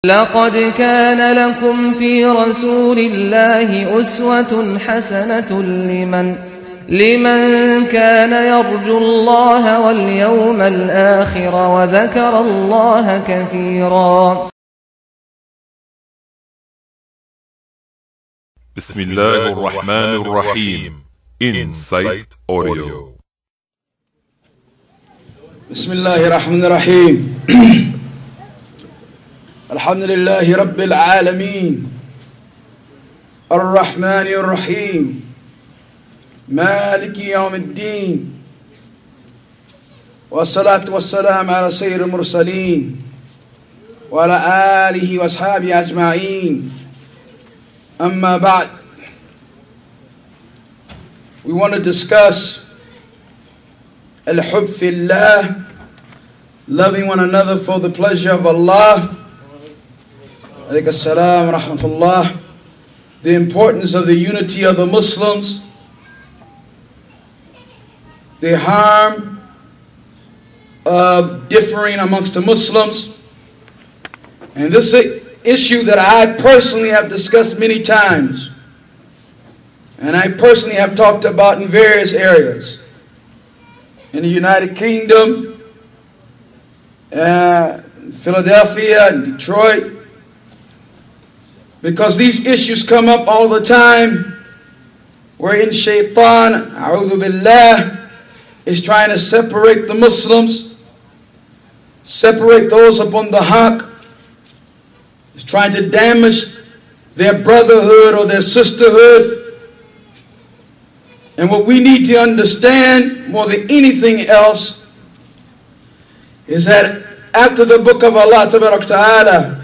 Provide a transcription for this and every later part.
لقد كان لكم في رسول الله أسوة حسنة لمن كان يرجو الله واليوم الآخر وذكر الله كثيرا. بسم الله الرحمن الرحيم. Insight Audio. بسم الله الرحمن الرحيم. الحمد لله رب العالمين الرحمن الرحيم مالك يوم الدين والصلاة والسلام على سيد المرسلين وعلى آله وأصحابه أجمعين. أما بعد, we want to discuss al-hub fillah, loving one another for the pleasure of Allah. Alaykum as-salam wa rahmatullah. The importance of the unity of the Muslims, the harm of differing amongst the Muslims, and this is an issue that I personally have discussed many times, and I personally have talked about in various areas. In the United Kingdom, Philadelphia, and Detroit, because these issues come up all the time, wherein shaitan, a'udhu billah, is trying to separate the Muslims, separate those upon the haqq, is trying to damage their brotherhood or their sisterhood. And what we need to understand more than anything else is that after the book of Allah Ta'ala,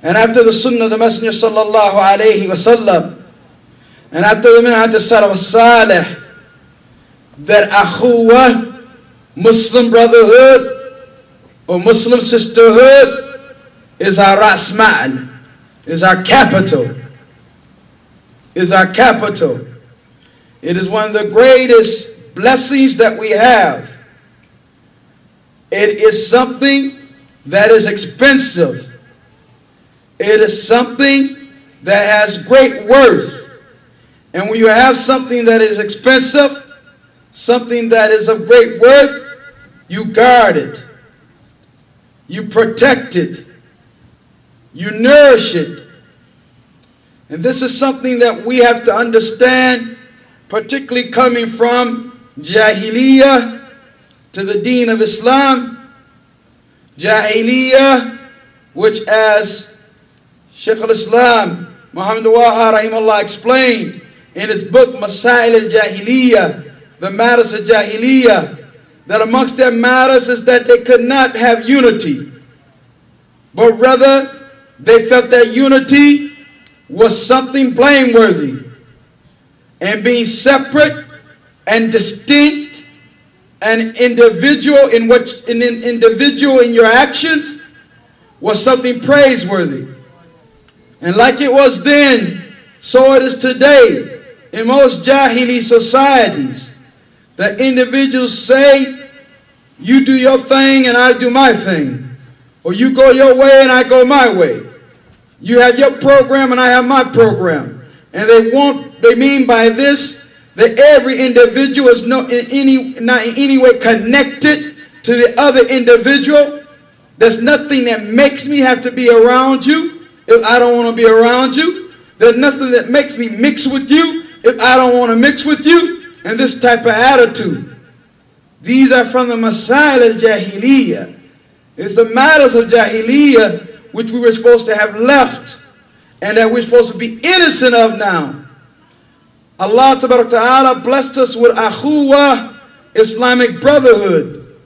and after the sunnah of the Messenger sallallahu alayhi wasallam, and after the minhaj as-salaf as-salih, that akhuwah, Muslim brotherhood or Muslim sisterhood, is our ras ma'al, is our capital, is our capital. It is one of the greatest blessings that we have. It is something that is expensive. It is something that has great worth. And when you have something that is expensive, something that is of great worth, you guard it, you protect it, you nourish it. And this is something that we have to understand, particularly coming from Jahiliyyah to the Deen of Islam. Jahiliyyah, which as Shaykh al-Islam Muhammad raheemahullah explained in his book Masail al-Jahiliyyah, the matters of Jahiliyyah, that amongst their matters is that they could not have unity, but rather they felt that unity was something blameworthy, and being separate and distinct and individual in your actions was something praiseworthy. And like it was then, so it is today in most Jahili societies, that individuals say, you do your thing and I do my thing, or you go your way and I go my way. You have your program and I have my program. And they mean by this that every individual is not in any way connected to the other individual. There's nothing that makes me have to be around you if I don't want to be around you. There's nothing that makes me mix with you if I don't want to mix with you. And this type of attitude. These are from the Masail al-Jahiliyyah. It's the matters of Jahiliyyah which we were supposed to have left and that we're supposed to be innocent of now. Allah Ta'ala blessed us with akhuwah, Islamic brotherhood.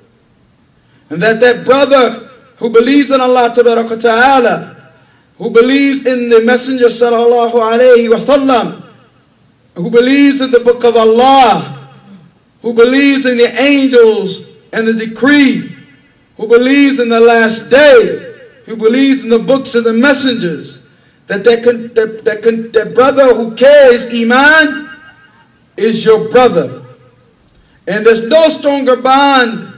And that brother who believes in Allah Ta'ala, who believes in the Messenger sallallahu alayhi wasallam, who believes in the book of Allah, who believes in the angels and the decree, who believes in the last day, who believes in the books of the messengers, that brother who carries iman is your brother. And there's no stronger bond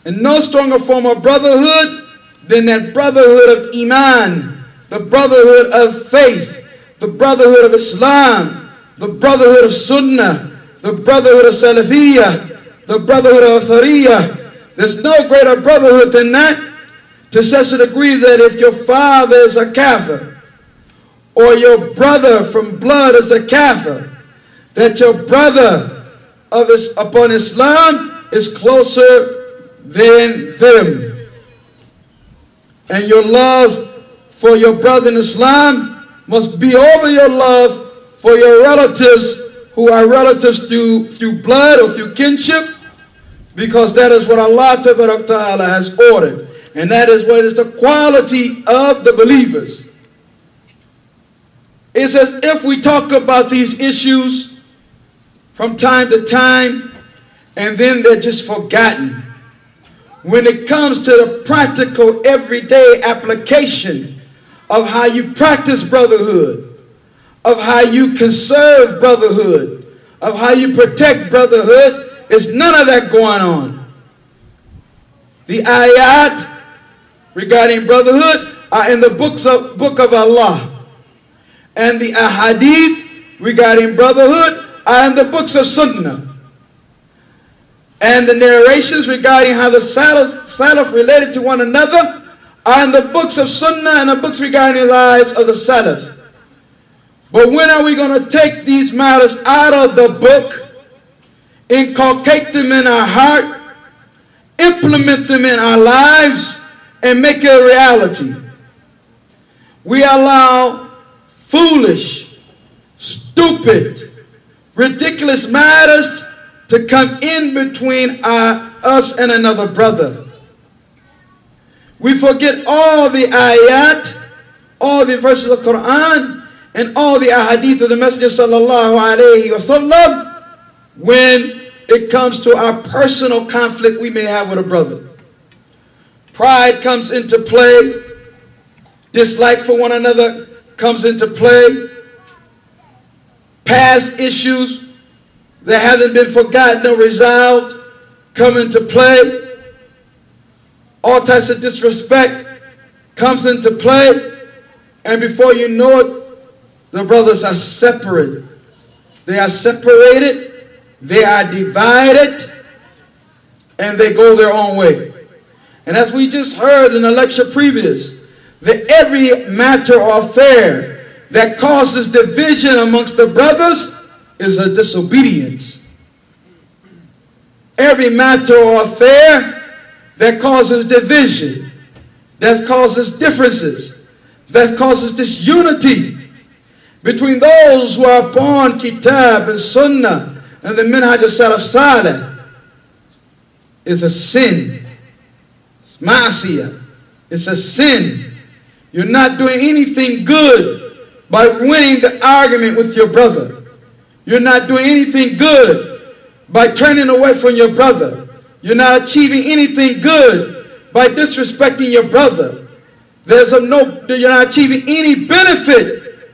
and no stronger form of brotherhood then that brotherhood of Iman, the brotherhood of faith, the brotherhood of Islam, the brotherhood of Sunnah, the brotherhood of Salafiyah, the brotherhood of Athariyah, there's no greater brotherhood than that, to such a degree that if your father is a kafir, or your brother from blood is a kafir, that your brother upon Islam is closer than them. And your love for your brother in Islam must be over your love for your relatives who are relatives through blood or through kinship, because that is what Allah Ta'ala has ordered. And that is what is the quality of the believers. It's as if we talk about these issues from time to time and then they're just forgotten. When it comes to the practical everyday application of how you practice brotherhood, of how you conserve brotherhood, of how you protect brotherhood, there's none of that going on. The ayat regarding brotherhood are in the book of Allah. And the ahadith regarding brotherhood are in the books of Sunnah. And the narrations regarding how the Salaf related to one another are in the books of Sunnah and the books regarding the lives of the Salaf. But when are we going to take these matters out of the book, inculcate them in our heart, implement them in our lives, and make it a reality? We allow foolish, stupid, ridiculous matters to come in between us and another brother. We forget all the ayat, all the verses of the Quran, and all the ahadith of the Messenger sallallahu alayhi wa sallam when it comes to our personal conflict we may have with a brother. Pride comes into play. Dislike for one another comes into play. Past issues that haven't been forgotten or resolved come into play. All types of disrespect comes into play. And before you know it, the brothers are separate. They are separated. They are divided. And they go their own way. And as we just heard in the lecture previous, that every matter or affair that causes division amongst the brothers is a disobedience. Every matter or affair that causes division, that causes differences, that causes disunity between those who are upon Kitab and Sunnah and the Minhaj al-Salaf Salih is a sin. It's ma'asiyah. It's a sin. You're not doing anything good by winning the argument with your brother. You're not doing anything good by turning away from your brother. You're not achieving anything good by disrespecting your brother. You're not achieving any benefit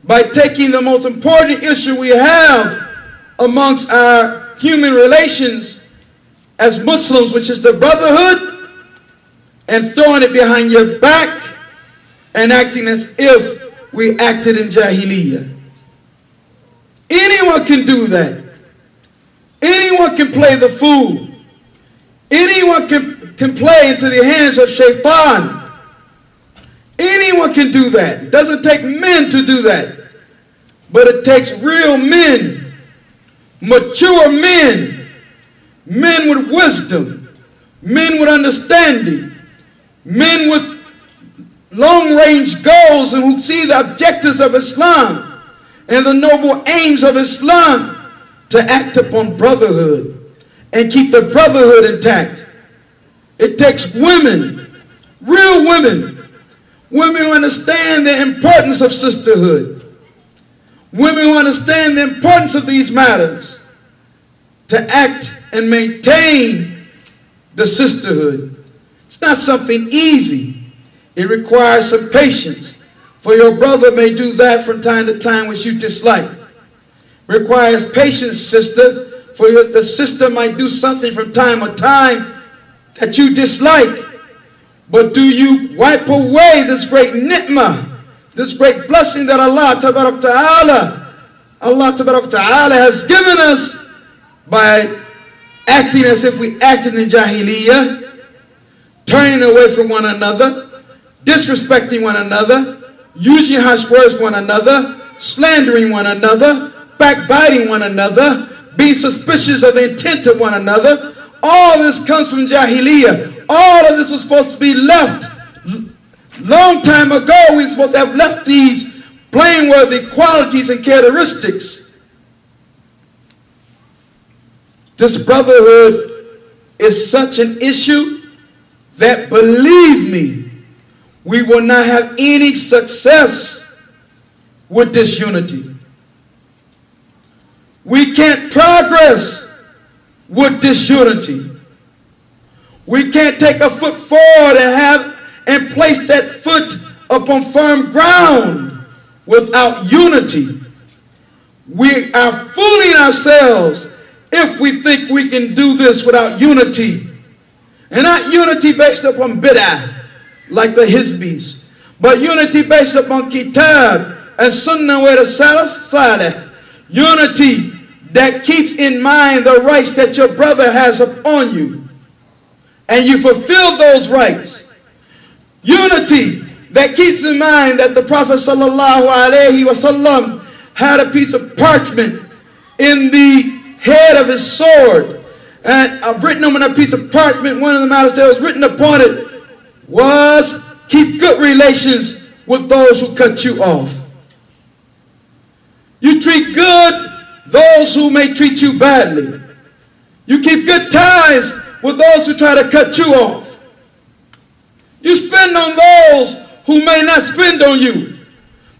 by taking the most important issue we have amongst our human relations as Muslims, which is the brotherhood, and throwing it behind your back and acting as if we acted in Jahiliyyah. Anyone can do that. Anyone can play the fool. Anyone can play into the hands of shaitan. Anyone can do that. It doesn't take men to do that. But it takes real men, mature men, men with wisdom, men with understanding, men with long-range goals and who see the objectives of Islam and the noble aims of Islam to act upon brotherhood and keep the brotherhood intact. It takes women, real women, women who understand the importance of sisterhood, women who understand the importance of these matters, to act and maintain the sisterhood. It's not something easy. It requires some patience. For your brother may do that from time to time which you dislike. It requires patience, sister, for the sister might do something from time to time that you dislike. But do you wipe away this great ni'mah, this great blessing that Allah Ta'ala has given us by acting as if we acted in Jahiliyyah, turning away from one another, disrespecting one another, using harsh words one another, slandering one another, backbiting one another, being suspicious of the intent of one another. All this comes from Jahiliyyah. All of this was supposed to be left. Long time ago, we were supposed to have left these blameworthy qualities and characteristics. This brotherhood is such an issue that, believe me, we will not have any success with this unity. We can't progress with this unity. We can't take a foot forward and place that foot upon firm ground without unity. We are fooling ourselves if we think we can do this without unity. And not unity based upon bid'ah, like the Hizbis, but unity based upon kitab and sunnah with the salaf salih. Unity that keeps in mind the rights that your brother has upon you, and you fulfill those rights. Unity that keeps in mind that the Prophet sallallahu alaihi wasallam had a piece of parchment in the head of his sword, and written on a piece of parchment, one of the matters that was written upon it was, keep good relations with those who cut you off. You treat good those who may treat you badly. You keep good ties with those who try to cut you off. You spend on those who may not spend on you,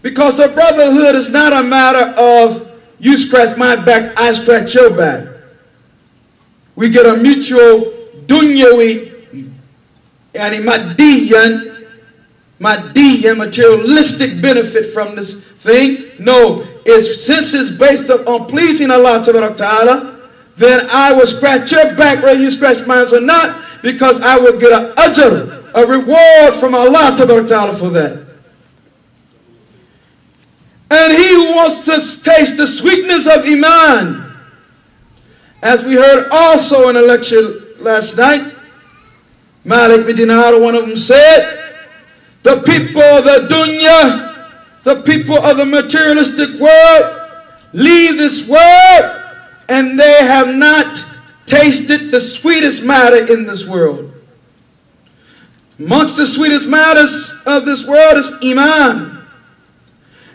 because a brotherhood is not a matter of you scratch my back, I scratch your back. We get a mutual dunyawi, madiyan, materialistic benefit from this thing. No, since it's based on pleasing Allah Ta'ala, then I will scratch your back whether you scratch mine or not, because I will get an ajr, a reward from Allah Ta'ala for that. And he who wants to taste the sweetness of Iman, as we heard also in a lecture last night, Malik bin Dinar, one of them said, the people of the dunya, the people of the materialistic world, leave this world and they have not tasted the sweetest matter in this world. Amongst the sweetest matters of this world is Iman.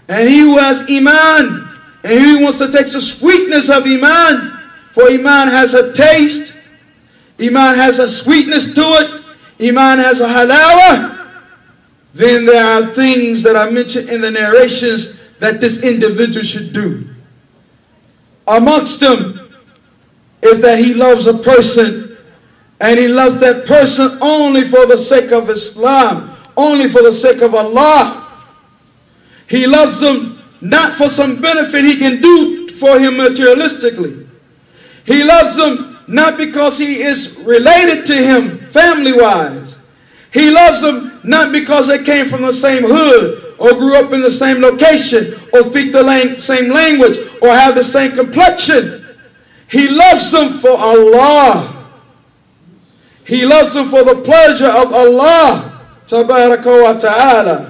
And he who has Iman, and he who wants to take the sweetness of Iman, for Iman has a taste, Iman has a sweetness to it, Iman has a halawa, then there are things that are mentioned in the narrations that this individual should do. Amongst them is that he loves a person, and he loves that person only for the sake of Islam, only for the sake of Allah. He loves them not for some benefit he can do for him materialistically. He loves them not because he is related to him family-wise. He loves them not because they came from the same hood, or grew up in the same location, or speak the same language, or have the same complexion. He loves them for Allah. He loves them for the pleasure of Allah Tabaraka wa Ta'ala.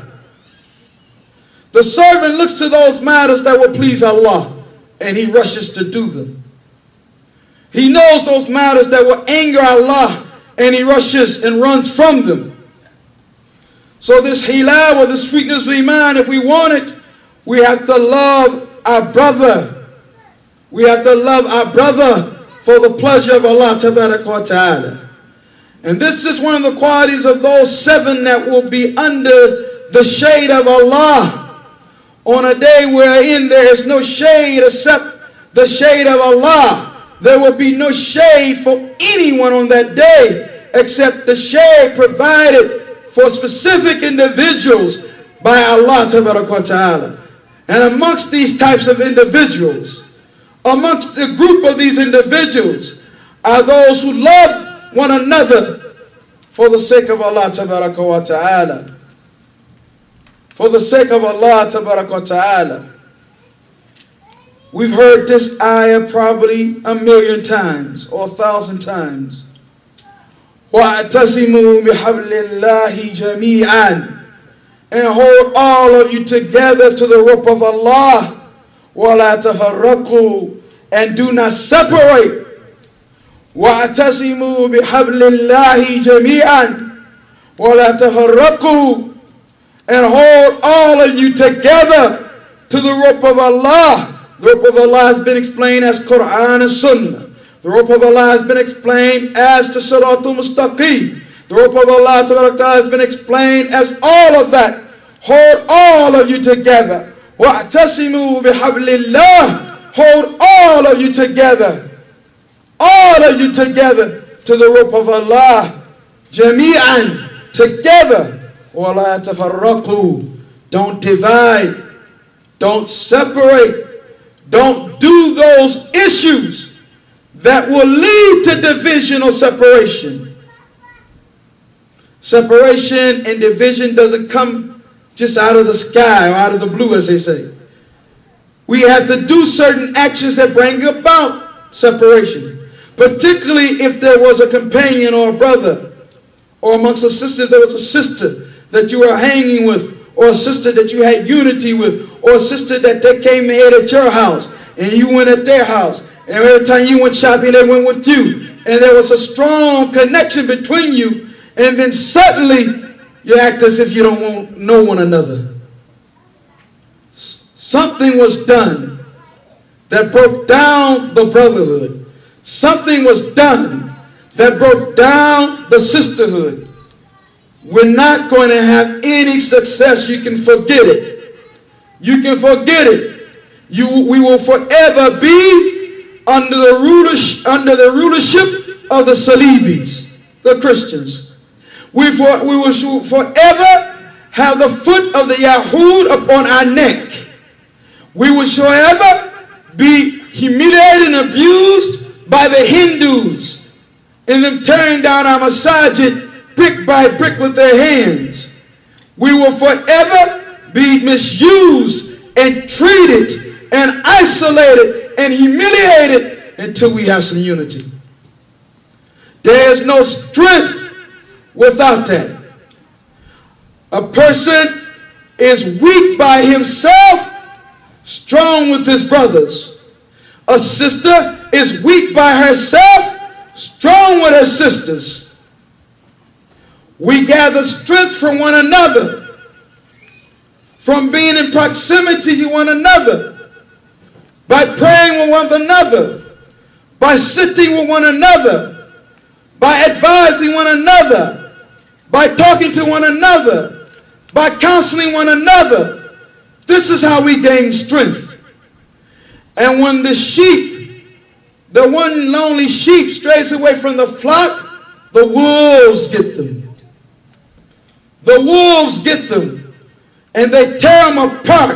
The servant looks to those matters that will please Allah, and he rushes to do them. He knows those matters that will anger Allah, and he rushes and runs from them. So this hilawa, the sweetness of Iman, if we want it, we have to love our brother. We have to love our brother for the pleasure of Allah Ta'ala. And this is one of the qualities of those 7 that will be under the shade of Allah on a day wherein there is no shade except the shade of Allah. There will be no shade for anyone on that day except the shade provided for specific individuals by Allah Ta'ala. And amongst these types of individuals, amongst the group of these individuals, are those who love one another For the sake of Allah tabaraka wa ta'ala. For the sake of Allah tabaraka wa ta'ala. We've heard this ayah probably 1,000,000 times or 1,000 times. وَاعْتَصِمُوا بِحَبْلِ اللَّهِ جَمِيعًا. And hold all of you together to the rope of Allah. وَلَا تَفَرَّقُوا. And do not separate. وَاعْتَصِمُوا بِحَبْلِ اللَّهِ جَمِيعًا وَلَا تَفَرَّقُوا. And hold all of you together to the rope of Allah. The rope of Allah has been explained as Quran and Sunnah. The rope of Allah has been explained as the Siratul Mustaqim. The rope of Allah has been explained as all of that. Hold all of you together. وَاعْتَصِمُوا بِحَبْلِ اللَّهِ. Hold all of you together. All of you together to the rope of Allah. Jami'an. Together. وَلَا تَفَرَّقُوا. Don't divide. Don't separate. Don't do those issues that will lead to division or separation. Separation and division doesn't come just out of the sky or out of the blue, as they say. We have to do certain actions that bring about separation. Particularly if there was a companion or a brother, or amongst the sisters there was a sister that you were hanging with, or a sister that you had unity with, or a sister that they came and ate at your house, and you went at their house, and every time you went shopping, they went with you, and there was a strong connection between you, and then suddenly you act as if you don't know one another. Something was done that broke down the brotherhood. Something was done that broke down the sisterhood. We're not going to have any success. You can forget it. You can forget it. We will forever be under the rulership of the Salibis, the Christians. We will forever have the foot of the Yahud upon our neck. We will forever be humiliated and abused by the Hindus, and them tearing down our masajid brick by brick with their hands. We will forever be misused and treated and isolated and humiliated until we have some unity. There is no strength without that. A person is weak by himself, strong with his brothers. A sister is weak by herself, strong with her sisters. We gather strength from one another, from being in proximity to one another, by praying with one another, by sitting with one another, by advising one another, by talking to one another, by counseling one another. This is how we gain strength. And when the sheep, the one lonely sheep strays away from the flock, the wolves get them. The wolves get them, and they tear them apart.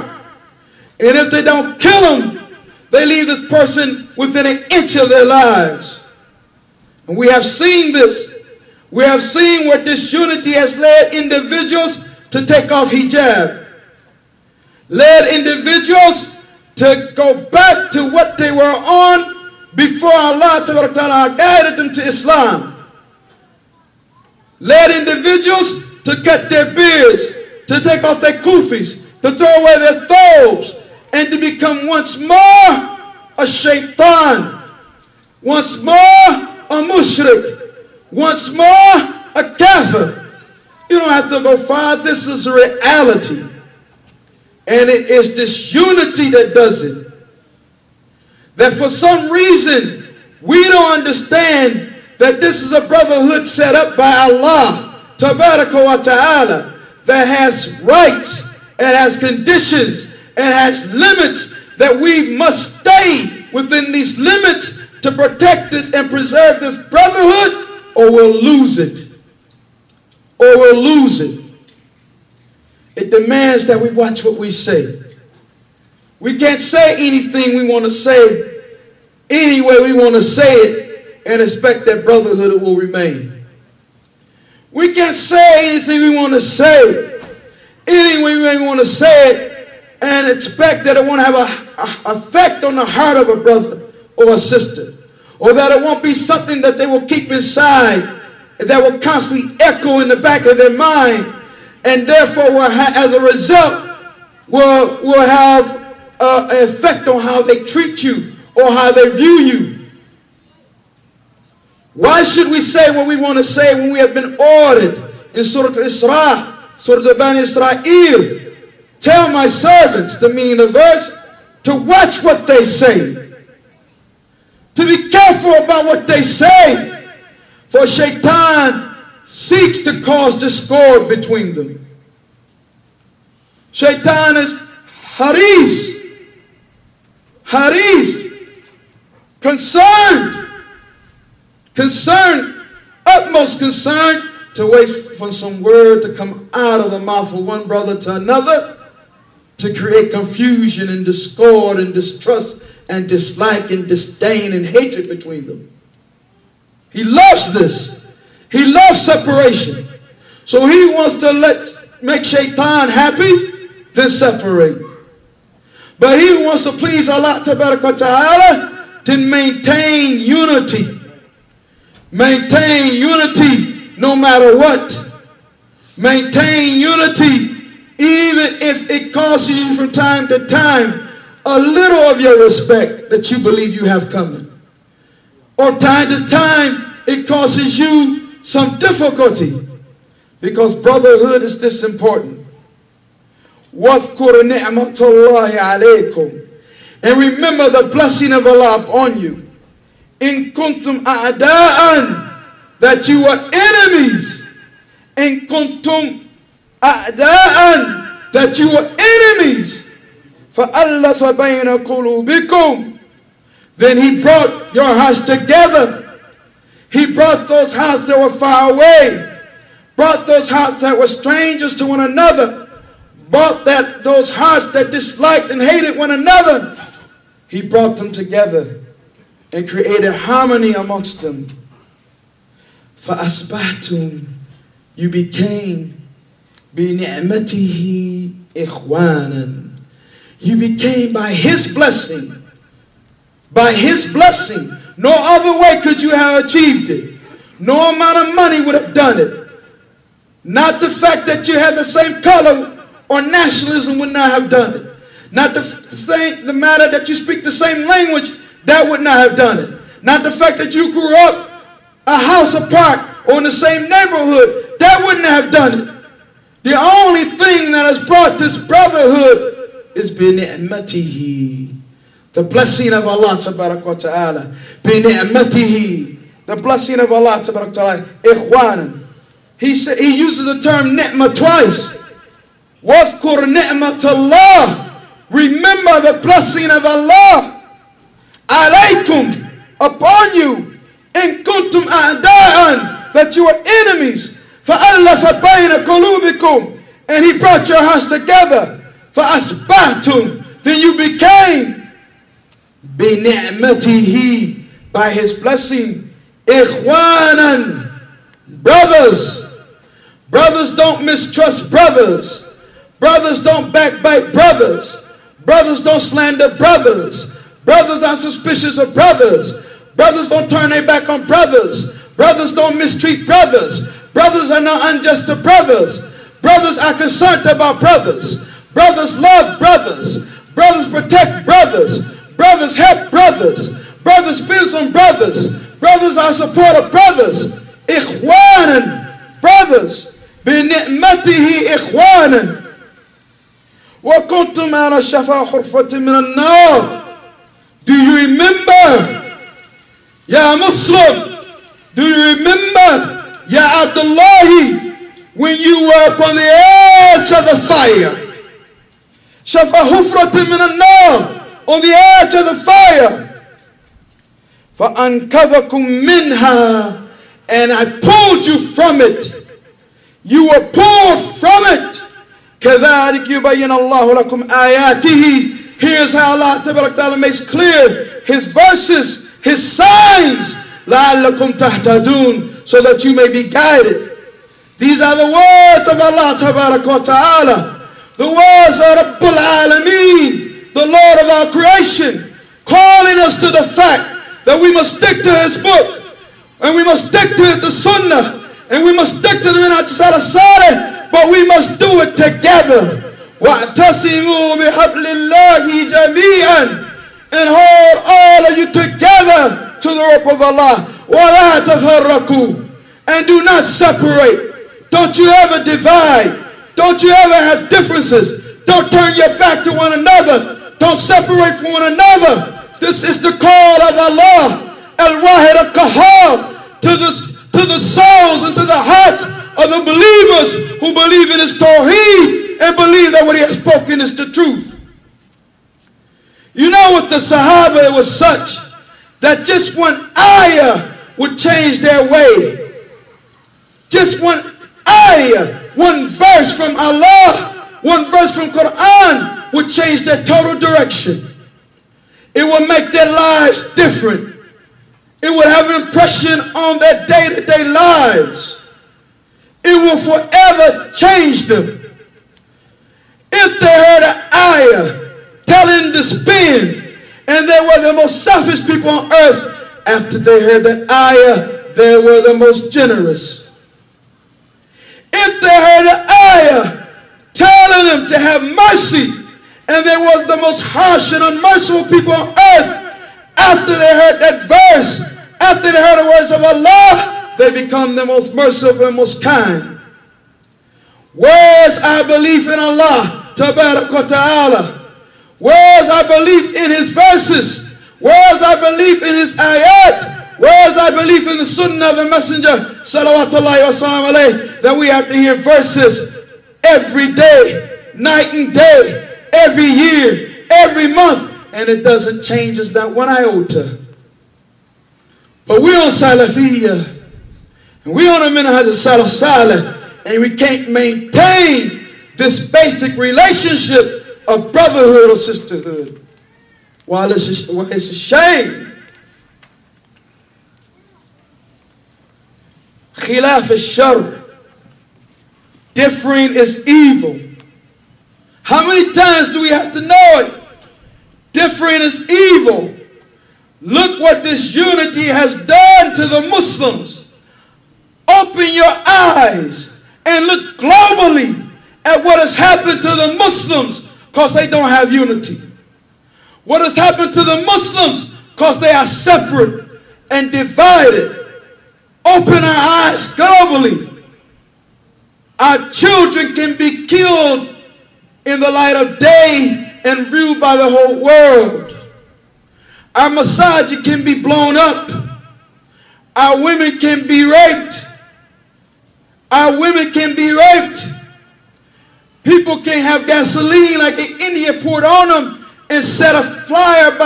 And if they don't kill them, they leave this person within an inch of their lives. And we have seen this. We have seen where disunity has led individuals to take off hijab, led individuals to go back to what they were on before Allah Ta'ala guided them to Islam, led individuals to cut their beards, to take off their kufis, to throw away their thobes, and to become once more a shaitan, once more a mushrik, once more a kafir. You don't have to go far. This is reality. And it is this unity that does it. That for some reason, we don't understand that this is a brotherhood set up by Allah Tabaraka wa ta'ala, that has rights, and has conditions, and has limits, that we must stay within these limits to protect this and preserve this brotherhood, or we'll lose it. Or we'll lose it. It demands that we watch what we say. We can't say anything we want to say any way we want to say it and expect that brotherhood will remain. We can't say anything we want to say. Anything we want to say it and expect that it won't have an effect on the heart of a brother or a sister. Or that it won't be something that they will keep inside, that will constantly echo in the back of their mind. And therefore, as a result, will have an effect on how they treat you or how they view you. Why should we say what we want to say when we have been ordered in Surah Al-Isra, Surah Bani Israel? Tell my servants, the meaning of the verse, to watch what they say. To be careful about what they say. For Shaitan seeks to cause discord between them. Shaitan is haris, concerned, utmost concern to wait for some word to come out of the mouth of one brother to another to create confusion and discord and distrust and dislike and disdain and hatred between them. He loves this. He loves separation. So he wants to make Shaitan happy, then separate. But he wants to please Allah Ta'ala, then maintain unity. Maintain unity no matter what. Maintain unity even if it costs you from time to time a little of your respect that you believe you have coming. Or time to time it causes you some difficulty. Because brotherhood is this important. وَاذْكُرْ نِعْمَةَ اللَّهِ عَلَيْكُمْ. And remember the blessing of Allah upon you. إِن كُنْتُمْ أَعْدَاءً. That you were enemies. إِن كُنْتُمْ أَعْدَاءً. That you were enemies. فَأَلَّفَ بَيْنَ قُلُوبِكُمْ. Then he brought your hearts together. He brought those hearts that were far away. Brought those hearts that were strangers to one another. Brought those hearts that disliked and hated one another. He brought them together and created harmony amongst them. فَأَصْبَحْتُمْ. You became بِنِعْمَتِهِ إِخْوَانًا. You became by his blessing. By his blessing. No other way could you have achieved it. No amount of money would have done it. Not the fact that you had the same color or nationalism would not have done it. Not the matter that you speak the same language, that would not have done it. Not the fact that you grew up a house apart or in the same neighborhood, that wouldn't have done it. The only thing that has brought this brotherhood is بِنِعْمَتِهِ. The blessing of Allah Tabarak wa Ta'ala. بِنِعْمَتِهِ. The blessing of Allah Tabarak wa Ta'ala. إِخْوَانًا. He uses the term ni'mah twice. وَاذْكُرْ نِعْمَةَ اللَّهِ. Remember the blessing of Allah. عَلَيْكُمْ. Upon you. إِن كُنْتُمْ أَعْدَاءً. That you are enemies. فَأَلَّفَ بَيْنَ قُلُوبِكُمْ. And he brought your hearts together. فَأَصْبَحْتُمْ. Then you became بِنِعْمَتِهِ. By his blessing. إِخْوَانًا. Brothers. Brothers don't mistrust brothers. Brothers don't backbite brothers. Brothers don't slander brothers. Brothers are suspicious of brothers. Brothers don't turn their back on brothers. Brothers don't mistreat brothers. Brothers are not unjust to brothers. Brothers are concerned about brothers. Brothers love brothers. Brothers protect brothers. Brothers help brothers. Brothers build on brothers. Brothers are support of brothers. إخوانا. Brothers. بنعمته إخوانا. وكنتم على شفا حفرة من النار. Do you remember, Ya Muslim? Do you remember, Ya Abdullah, when you were upon the edge of the fire? شفا حفرة من النار. On the edge of the fire. فأنقذكم منها. And I pulled you from it. You were pulled from it. كذلك يبين الله لكم آياته. Here's how Allah Ta'ala makes clear his verses, his signs. لعلكم تهتدون. So that you may be guided. These are the words of Allah Ta'ala, the words of Rabbul Alameen, the Lord of our creation, calling us to the fact that we must stick to His book, and we must stick to the Sunnah, and we must stick to the Minhaj Salih, but we must do it together. وَاعْتَصِمُوا بِحَبْلِ اللَّهِ جَمِيعًا, and hold all of you together to the rope of Allah. وَلَا تَفَرَّقُوا, and do not separate. Don't you ever divide. Don't you ever have differences. Don't turn your back to one another. Don't separate from one another. This is the call of Allah, Al-Wahid Al-Qahhar, to the souls and to the hearts of the believers who believe in His Tawheed and believe that what He has spoken is the truth. You know, with the Sahaba, it was such that just one ayah would change their way. Just one ayah, one verse from Allah, one verse from Quran would change their total direction. It would make their lives different. It would have an impression on their day-to-day lives. It will forever change them. If they heard an ayah telling them to spend, and they were the most selfish people on earth, after they heard that ayah, they were the most generous. If they heard an ayah telling them to have mercy, and they were the most harsh and unmerciful people on earth, after they heard that verse, after they heard the words of Allah, they become the most merciful and most kind. Where's our belief in Allah Ta'ala? Where's our belief in His verses? Where's our belief in His ayat? Where's our belief in the Sunnah of the Messenger Salawatullahi wa salam alayhi, that we have to hear verses every day, night and day, every year, every month, and it doesn't change us not one iota. But we're on Salafiyya, and we're on a Minhaj Salaf Salih, and we can't maintain this basic relationship of brotherhood or sisterhood. While it's a shame. Khilaf al-shar, differing is evil. How many times do we have to know it? Differing is evil. Look what this unity has done to the Muslims. Open your eyes and look globally at what has happened to the Muslims because they don't have unity. What has happened to the Muslims because they are separate and divided. Open our eyes globally. Our children can be killed in the light of day and viewed by the whole world. Our masajid can be blown up. Our women can be raped. Our women can be raped. People can have gasoline like in India poured on them and set afire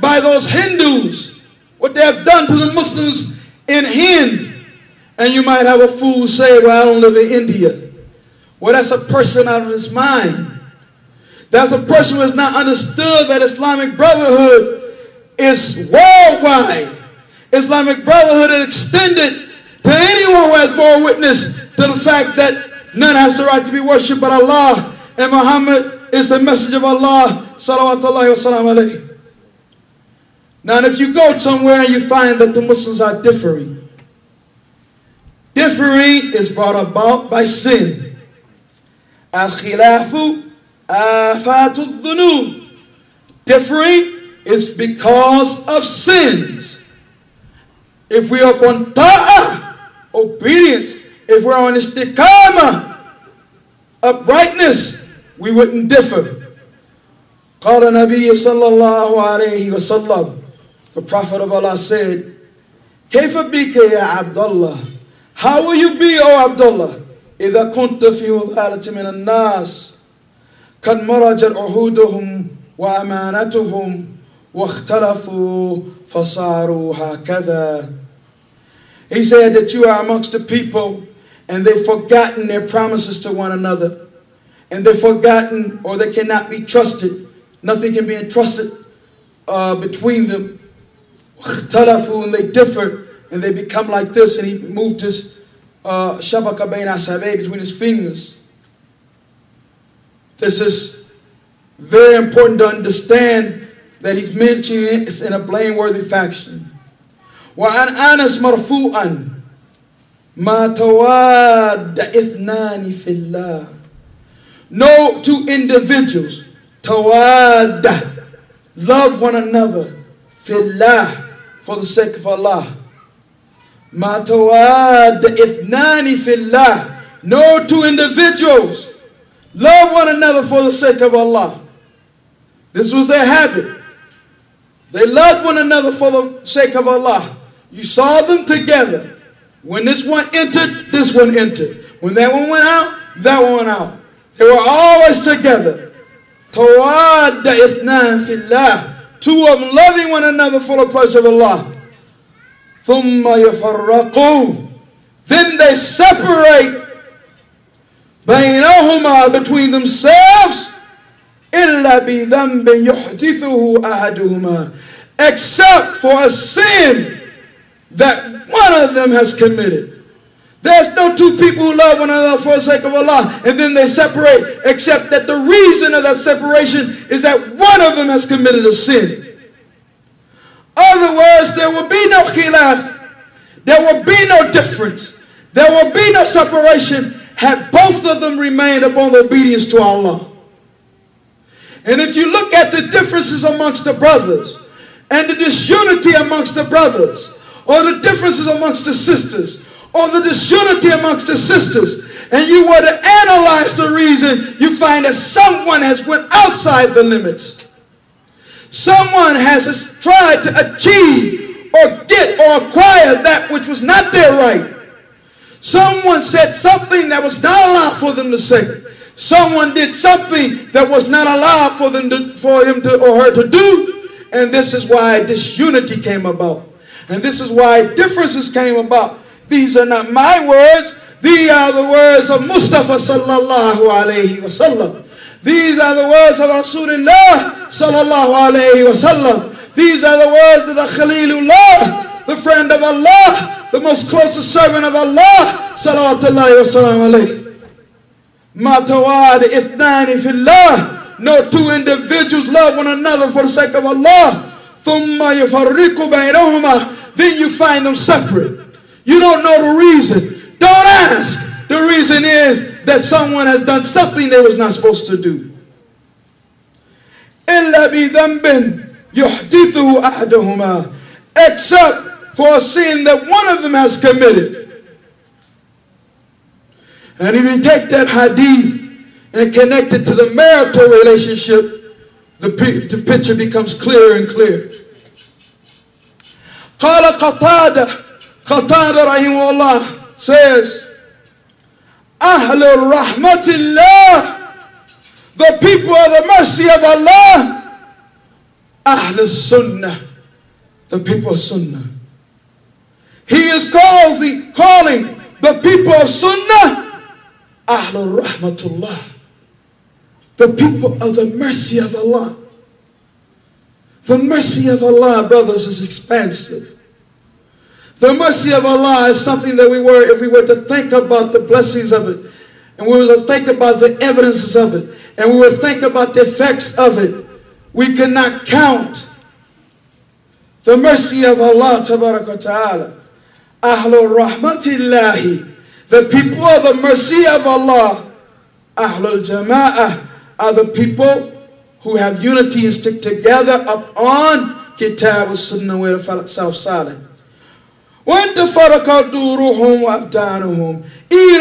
by those Hindus. What they have done to the Muslims in Hind. And you might have a fool say, well, I don't live in India. Well, that's a person out of his mind. That's a person who has not understood that Islamic Brotherhood is worldwide. Islamic Brotherhood is extended to anyone who has borne witness to the fact that none has the right to be worshipped but Allah, and Muhammad is the messenger of Allah, salawatullahi wa salam alayhi. Now, if you go somewhere and you find that the Muslims are differing, differing is brought about by sin. Al-khilafu afatu dhunub. Differing is because of sins. If we are upon ta'ah, obedience, if we're on istiqamah, uprightness, we wouldn't differ. Qala Nabi sallallahu alayhi wa sallam, the Prophet of Allah said, Kayfa bika ya Abdullah? How will you be, O Abdullah? إذا كنت في وثالة من الناس قد مرجت عهودهم وأمانتهم واختلفوا فصاروا هكذا. He said that you are amongst the people and they've forgotten their promises to one another, and they've forgotten, or they cannot be trusted. Nothing can be entrusted between them. واختلفوا, and they differ, and they become like this. And he moved his shabaka bayna asabi, between his fingers. This is very important to understand that he's mentioning it in a blameworthy fashion. وعن أنس مرفوعا ما تواد اثنان في الله. No two individuals تواد, love one another, في الله, for the sake of Allah. ما تواد اثنان في الله. No two individuals love one another for the sake of Allah. This was their habit. They loved one another for the sake of Allah. You saw them together. When this one entered, this one entered. When that one went out, that one went out. They were always together. Tawad ithnan fillah. Two of them loving one another for the pleasure of Allah. Thumma yafarraqu. Then they separate baynahuma, between themselves, illa bi dhanbin yuhdithuhu ahaduhuma, except for a sin that one of them has committed. There's no two people who love one another for the sake of Allah and then they separate, except that the reason of that separation is that one of them has committed a sin. Other words, there will be no khilaf, there will be no difference, there will be no separation had both of them remained upon the obedience to Allah. And if you look at the differences amongst the brothers and the disunity amongst the brothers, or the differences amongst the sisters, or the disunity amongst the sisters, and you were to analyze the reason, you find that someone has went outside the limits. Someone has tried to achieve or get or acquire that which was not their right. Someone said something that was not allowed for them to say. Someone did something that was not allowed for him or her to do. And this is why disunity came about. And this is why differences came about. These are not my words. These are the words of Mustafa sallallahu alayhi wa sallam. These are the words of Rasulullah sallallahu alayhi wa sallam. These are the words of the Khalilullah, the friend of Allah, the most closest servant of Allah, salawatullahi wa sallam alayhi. Ma tawad ithnani fillah. No two individuals love one another for the sake of Allah. Thumma yafarriqu baynahuma. Then you find them separate. You don't know the reason. Don't ask. The reason is that someone has done something they was not supposed to do. Illa bi dhanbin yuhdithuhu ahaduhuma. Except for a sin that one of them has committed. And if you take that hadith and connect it to the marital relationship, the picture becomes clearer and clearer. قال قتادة raheemahullah says, Ahlul rahmatillah, the people of the mercy of Allah. Ahlul sunnah, the people of sunnah. He is calling the people of sunnah Ahlul rahmatullah, the people of the mercy of Allah. The mercy of Allah, brothers, is expansive. The mercy of Allah is something that if we were to think about the blessings of it, and we were to think about the evidences of it, and we were to think about the effects of it, we cannot count the mercy of Allah, tabarak wa ta'ala. Ahlul rahmatillahi, the people of the mercy of Allah. Ahlul jama'ah are the people who have unity and stick together upon Kitab al-Sunnah wa al-Salaf Salih. Even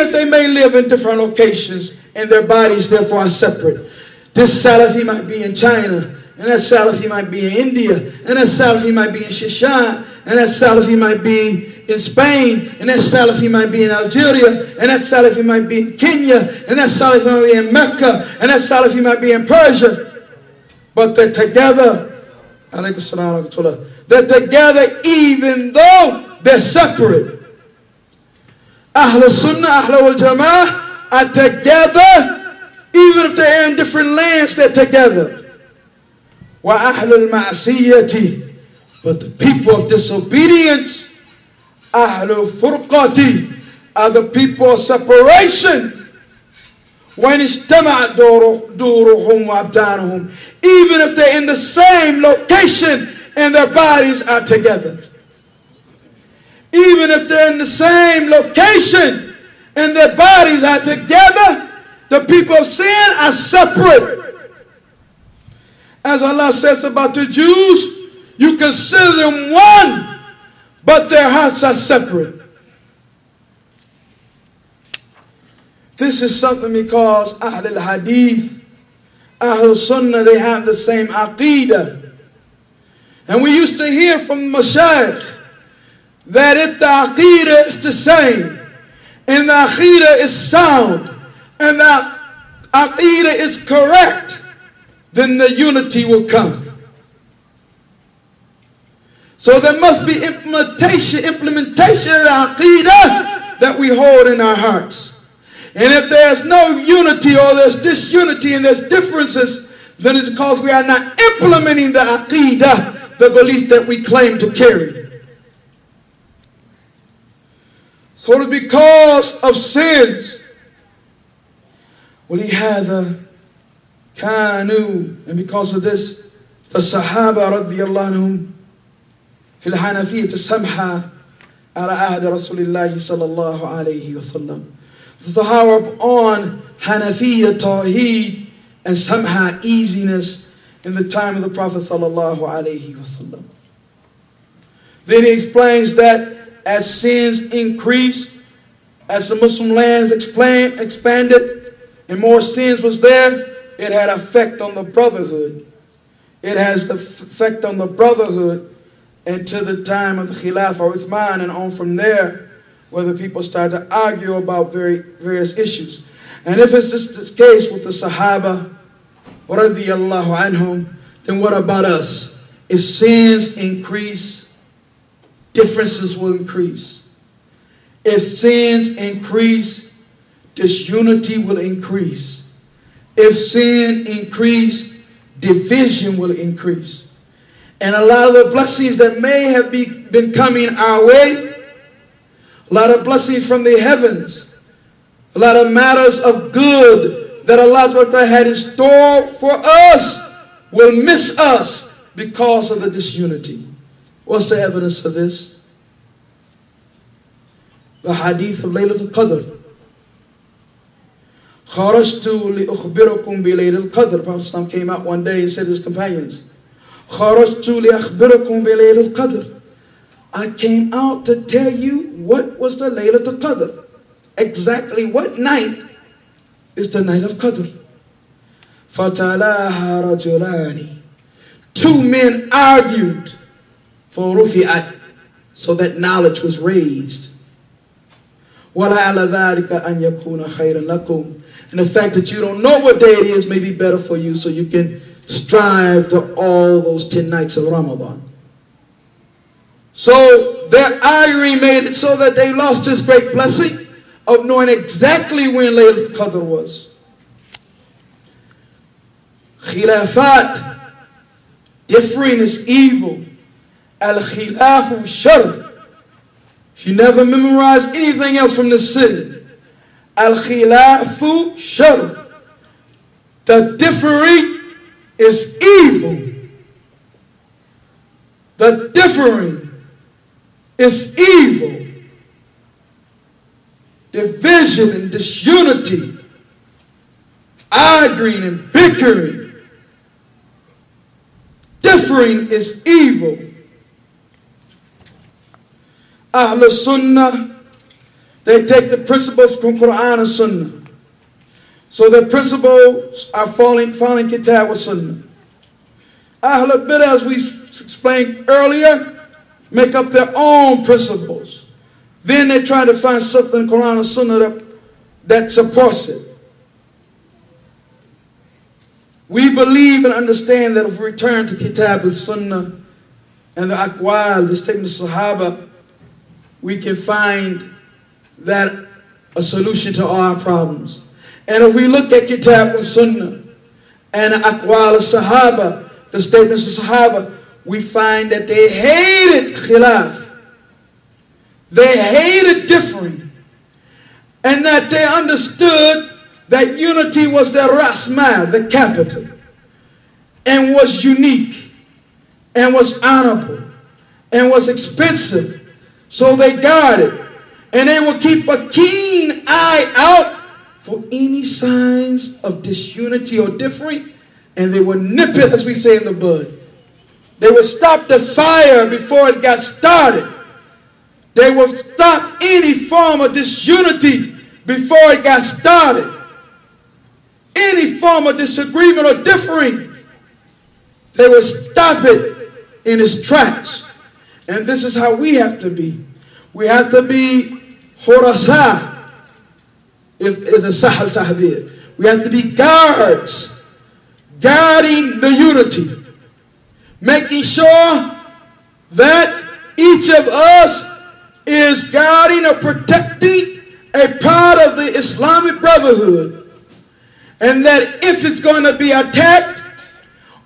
if they may live in different locations and their bodies therefore are separate. This Salafi might be in China, and that Salafi might be in India, and that Salafi might be in Shishan, and that Salafi might be in Spain, and that Salafi might be in Algeria, and that Salafi might be in Kenya, and that Salafi might be in Mecca, and that Salafi might be in Persia. But they're together. They're together even though they're separate. Ahlul Sunnah, Ahlul Jama'ah are together even if they're in different lands, they're together. Wa Ahlul Ma'asiyati, but the people of disobedience, Ahlul Furqati, are the people of separation. وَإِنِ اجْتَمَعَتْ دُورُهُمْ وَأَبْدَانُهُمْ, even if they're in the same location and their bodies are together. Even if they're in the same location and their bodies are together, the people of sin are separate. As Allah says about the Jews, you consider them one, but their hearts are separate. This is something because Ahl al-Hadith, Ahl Sunnah, they have the same Aqidah. And we used to hear from Mashayikh that if the Aqidah is the same, and the Aqidah is sound, and the Aqidah is correct, then the unity will come. So there must be implementation of the Aqidah that we hold in our hearts. And if there's no unity, or there's disunity and there's differences, then it's because we are not implementing the Aqidah, the belief that we claim to carry. So it's because of sins. وَلِهَذَا كَانُوا, and because of this, the Sahaba radiyallahu anhum في الحنفية السمحة على عهد رسول الله صلى الله عليه وسلم. The Sahaba on Hanafiya, Tawheed, and Samha, easiness, in the time of the Prophet sallallahu alaihi wasallam. Then he explains that as sins increase, as the Muslim lands expanded, and more sins was there, it had effect on the brotherhood. It has the effect on the brotherhood until the time of the Khilafah Uthman, and on from there, where the people start to argue about various issues. And if it's just the case with the Sahaba, radiyallahu anhum, then what about us? If sins increase, differences will increase. If sins increase, disunity will increase. If sin increase, division will increase. And a lot of the blessings that may have been coming our way, a lot of blessings from the heavens, a lot of matters of good that Allah had in store for us will miss us because of the disunity. What's the evidence of this? The hadith of Laylatul Qadr. خَرَجْتُ لِأُخْبِرَكُمْ بِلَيْلَةِ الْقَدْرِ. Prophet came out one day and said to his companions, خَرَجْتُ لِأَخْبِرَكُمْ بِلَيْلَةِ الْقَدْرِ. I came out to tell you what was the Laylatul Qadr. Exactly what night is the night of Qadr. فَتَلَاهَا رَجُلَانِ. Two men argued, فَرُفِعَتْ, so that knowledge was raised. وَلَعَلَ ذَلِكَ أَنْ يَكُونَ خَيْرًا لَكُمْ. And the fact that you don't know what day it is may be better for you, so you can strive to all those 10 nights of Ramadan. So their arguing made it so that they lost this great blessing of knowing exactly when Laylatul Qadr was. Khilafat, differing is evil. Al-khilafu shar. If you never memorize anything else from this city, al-khilafu shar. The differing is evil. The differing is evil. Division and disunity, arguing and bickering, differing is evil. Ahl Sunnah, they take the principles from Quran and Sunnah. So the principles are following Kitab wa Sunnah. Ahl Bidah, as we explained earlier, make up their own principles. Then they try to find something in Quran and Sunnah that supports it. We believe and understand that if we return to Kitab and Sunnah and the Aqwal, the statements of Sahaba, we can find that a solution to all our problems. And if we look at Kitab and Sunnah and the Aqwal of Sahaba, the statements of Sahaba, we find that they hated khilaf. They hated differing. and that they understood that unity was their rasma, the capital, and was unique, and was honorable, and was expensive. So they guarded, and they would keep a keen eye out for any signs of disunity or differing, and they would nip it, as we say, in the bud. They would stop the fire before it got started. They would stop any form of disunity before it got started. Any form of disagreement or differing, they would stop it in its tracks. And this is how we have to be. We have to be hurasa, if the sahal tahbir. We have to be guards, guarding the unity, making sure that each of us is guarding or protecting a part of the Islamic Brotherhood. And that if it's going to be attacked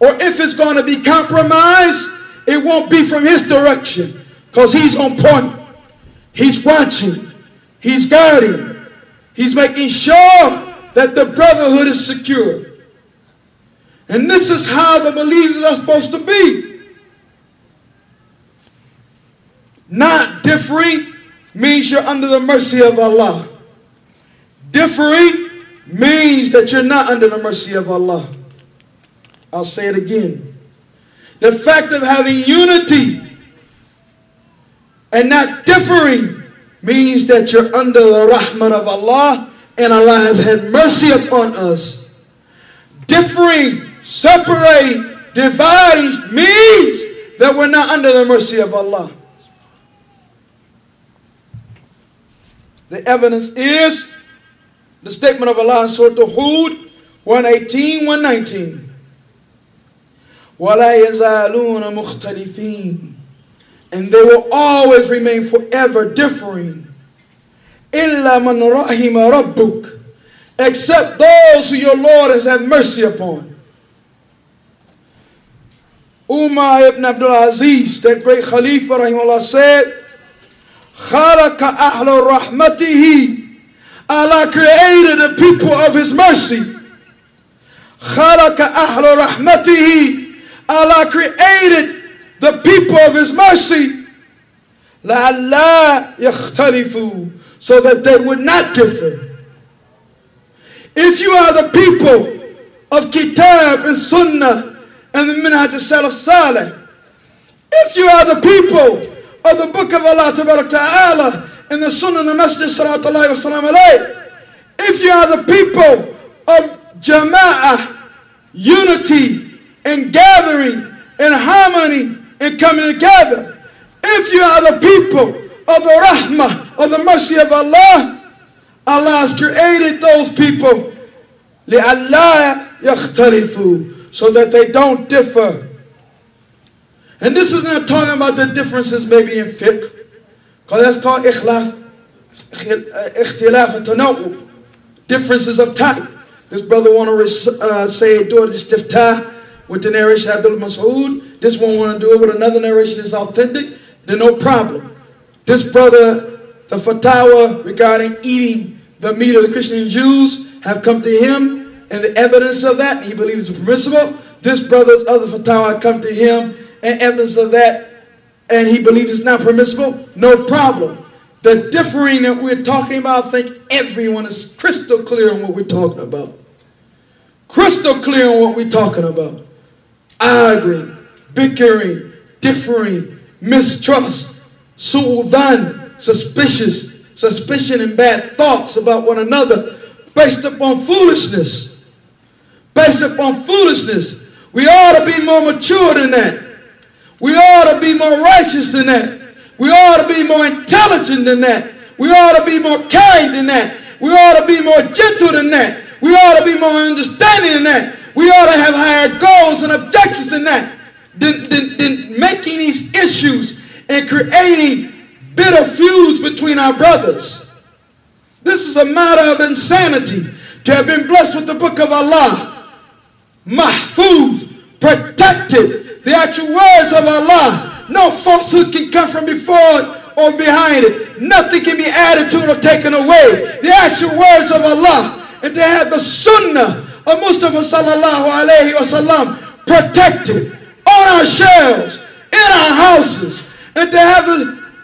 or if it's going to be compromised, it won't be from his direction, because he's on point. He's watching. He's guarding. He's making sure that the brotherhood is secure. And this is how the believers are supposed to be. Not differing means you're under the mercy of Allah. Differing means that you're not under the mercy of Allah. I'll say it again. The fact of having unity and not differing means that you're under the rahmah of Allah, and Allah has had mercy upon us. Differing, separating, dividing means that we're not under the mercy of Allah. The evidence is the statement of Allah in Surah Hud 118, 119. وَلَا يَزَالُونَ مُخْتَلِفِينَ. And they will always remain forever differing. إِلَّا مَنْ رَحِمَ رَبُّكَ. Except those who your Lord has had mercy upon. Umar ibn Abdul Aziz, that great Khalifa, rahimahullah, said, خَلَقَ أَهْلَ رَحْمَتِهِ. Allah created the people of His mercy. خَلَقَ أَهْلَ رَحْمَتِهِ. Allah created the people of His mercy. لَعَلَّا يَخْتَلِفُوا. So that they would not differ. If you are the people of Kitab and Sunnah and the Minhaj al-Salaf Salih, if you are the people of the Book of Allah Ta'ala and the Sunnah and the Masjid Salawatullahi wa Salam alayh, if you are the people of Jama'ah, unity and gathering and harmony and coming together, if you are the people of the Rahmah, of the mercy of Allah, Allah has created those people لِأَلَّا يَخْتَلِفُوا, so that they don't differ. And this is not talking about the differences maybe in fiqh, because that's called ikhtilaf al-tanawwu, differences of type. This brother want to say, do it istiftah with the narration of Abdul Mas'ud. This one want to do it with another narration that's authentic. Then no problem. This brother, the fatwa regarding eating the meat of the Christian and Jews have come to him, and the evidence of that, he believes it's permissible. This brother's other fatwa have come to him, and evidence of that, and he believes it's not permissible. No problem. The differing that we're talking about, I think everyone is crystal clear on what we're talking about. Crystal clear on what we're talking about. Arguing, bickering, differing, mistrust, su'udan, suspicion and bad thoughts about one another based upon foolishness. Based upon foolishness. We ought to be more mature than that. We ought to be more righteous than that. We ought to be more intelligent than that. We ought to be more kind than that. We ought to be more gentle than that. We ought to be more understanding than that. We ought to have higher goals and objectives than that. Than making these issues and creating bitter feuds between our brothers. This is a matter of insanity. To have been blessed with the book of Allah, mahfuz, protected, the actual words of Allah. No falsehood can come from before it or behind it. Nothing can be added to it or taken away. The actual words of Allah. And to have the sunnah of Mustafa sallallahu alayhi wa sallam protected on our shelves, in our houses. And to have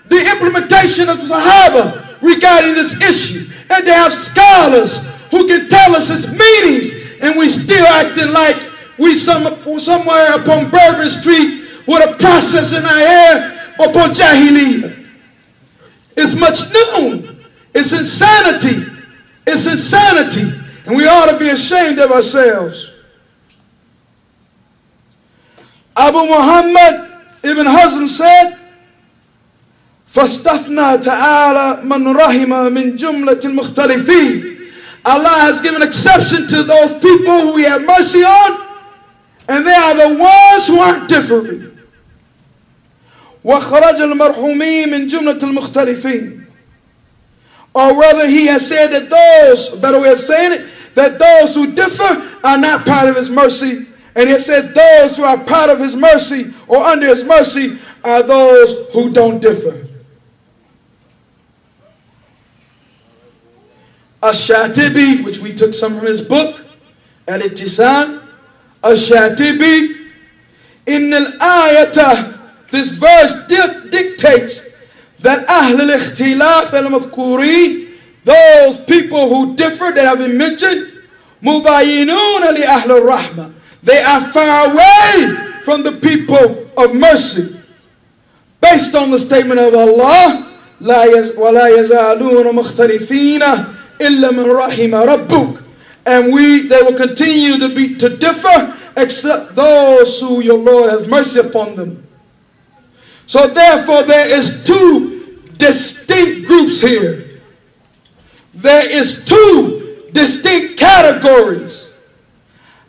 the implementation of the Sahaba regarding this issue. And to have scholars who can tell us its meanings. And we still acting like we somewhere upon Bourbon Street with a process in our hair upon Jahiliyyah. It's much known. It's insanity. It's insanity. And we ought to be ashamed of ourselves. Abu Muhammad ibn Hazm said, فَاسْتَثْنَى تَعَالَى مَنْ رَحِمَ مِنْ جُمْلَةِ الْمُخْتَلِفِينَ. Allah has given exception to those people who He had mercy on, and they are the ones who aren't differing. وَخَرَجَ الْمَرْحُومِينَ مِنْ جُمْلَةِ الْمُخْتَلِفِينَ. Or rather, He has said that those, a better way of saying it, that those who differ are not part of His mercy. And He has said those who are part of His mercy or under His mercy are those who don't differ. Ash-Shatibi, which we took some from his book, Al-Ittisan, Ash-Shatibi, in al-ayata, this verse dictates that Ahl al-Ikhtilaf al-Mafkuri, those people who differ that have been mentioned, Mubayinun li Ahl al-Rahmah, they are far away from the people of mercy. Based on the statement of Allah, وَلَا يَزَالُونَ مُخْتَلِفِينَ إِلَّا مَنْ رَحِمَ رَبُّكَ. And they will continue to differ except those who your Lord has mercy upon them. So therefore there is two distinct groups here. There is two distinct categories.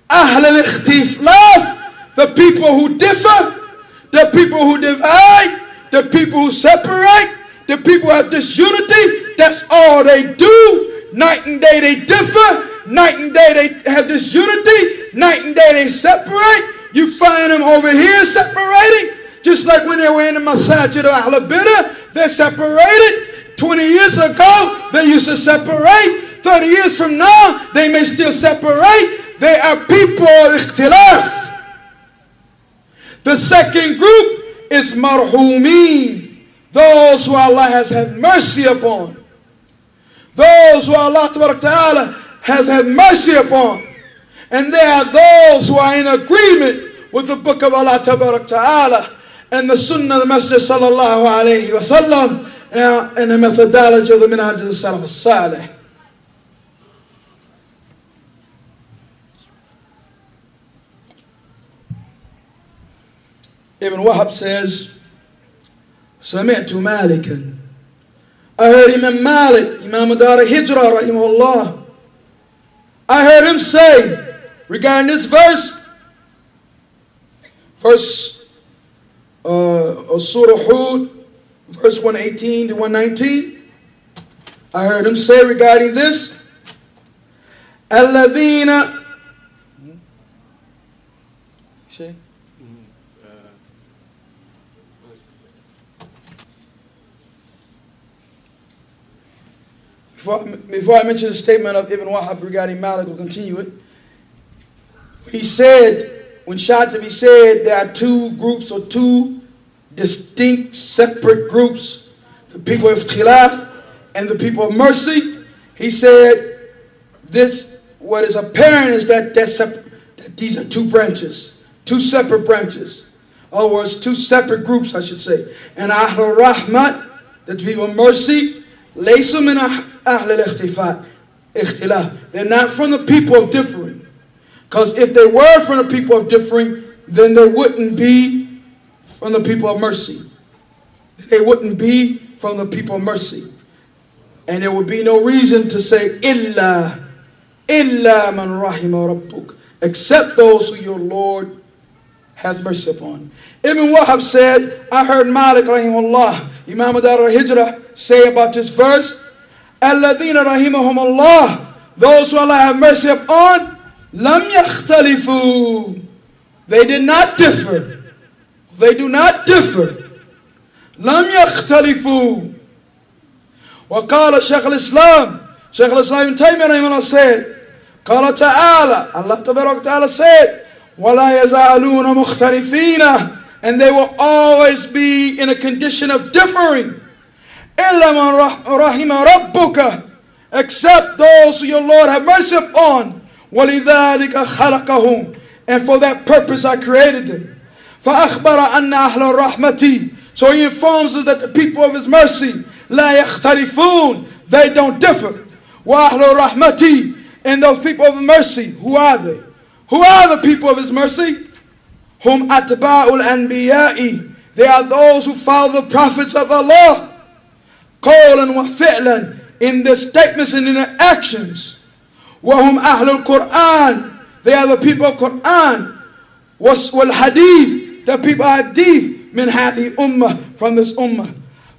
Ahl al-Ikhtilaf, the people who differ, the people who divide, the people who separate, the people who have disunity. That's all they do. Night and day they differ. Night and day they have disunity. Night and day they separate. You find them over here separating. Just like when they were in the Masajid of Ahl Bidah, they're separated. 20 years ago, they used to separate. 30 years from now, they may still separate. They are people of ikhtilaf. The second group is marhumeen, those who Allah has had mercy upon. Those who Allah Ta'ala has had mercy upon. And they are those who are in agreement with the book of Allah Ta'ala and the sunnah of the Messenger Sallallahu Alaihi Wasallam and the methodology of the minhaj of the Salaf al-Salih. Ibn Wahab says, سمعت مالكا. I heard Imam Malik, Imam Dar al-Hijrah, rahimahullah. I heard him say, regarding this verse, Surah Hud, verse 118 to 119. I heard him say regarding this, الَّذِينَ. Before I mention the statement of Ibn Wahab regarding Malik, we'll continue it. He said, when Shatibi said there are two groups or two distinct separate groups, the people of khilaf and the people of mercy, he said, what is apparent is that these are two branches, two separate branches. In other words, two separate groups, I should say. And Ahl Rahmat, the people of mercy, لَيْسُ مِنْ أَهْلِ الْإِخْتِلَافِ. They're not from the people of differing. Because if they were from the people of differing, then they wouldn't be from the people of mercy. They wouldn't be from the people of mercy. And there would be no reason to say, إِلَّا مَنْ رَحِمَ رَبُّكَ, except those who your Lord has mercy upon. Ibn Wahab said, I heard Malik rahimahullah, Imam Dar al-Hijrah, say about this verse, الَّذِينَ رَحِمَهُمُ اللَّهِ, those who Allah have mercy upon, لَمْ يَخْتَلِفُوا, they did not differ. They do not differ. لم يختلفوا. وقال شيخ الإسلام ابن Taymiyyah said, قال تعالى, Allah Tabarak Ta'ala said, وَلَا يَزَالُونَ مُخْتَلِفِينَ, and they will always be in a condition of differing. إِلَّا مَنْ رَحِمَ رَبُّكَ, except those who your Lord have mercy upon. وَلِذَلِكَ خَلَقَهُمْ, and for that purpose I created them. فَأَخْبَرَ أَنَّ أَهْلَ الرَّحْمَةِ, so he informs us that the people of his mercy, لَا يَخْتَلِفُونَ, they don't differ. وَأَهْلُ الرَّحْمَةِ, and those people of mercy, who are they? Who are the people of his mercy? Hum atba'ul anbiya'i, they are those who follow the prophets of Allah, qawlan wa fi'lan, in their statements and in their actions. Wahum ahlul Quran, they are the people of Quran. Wal hadith, the people of hadith, min hadhi ummah, from this ummah.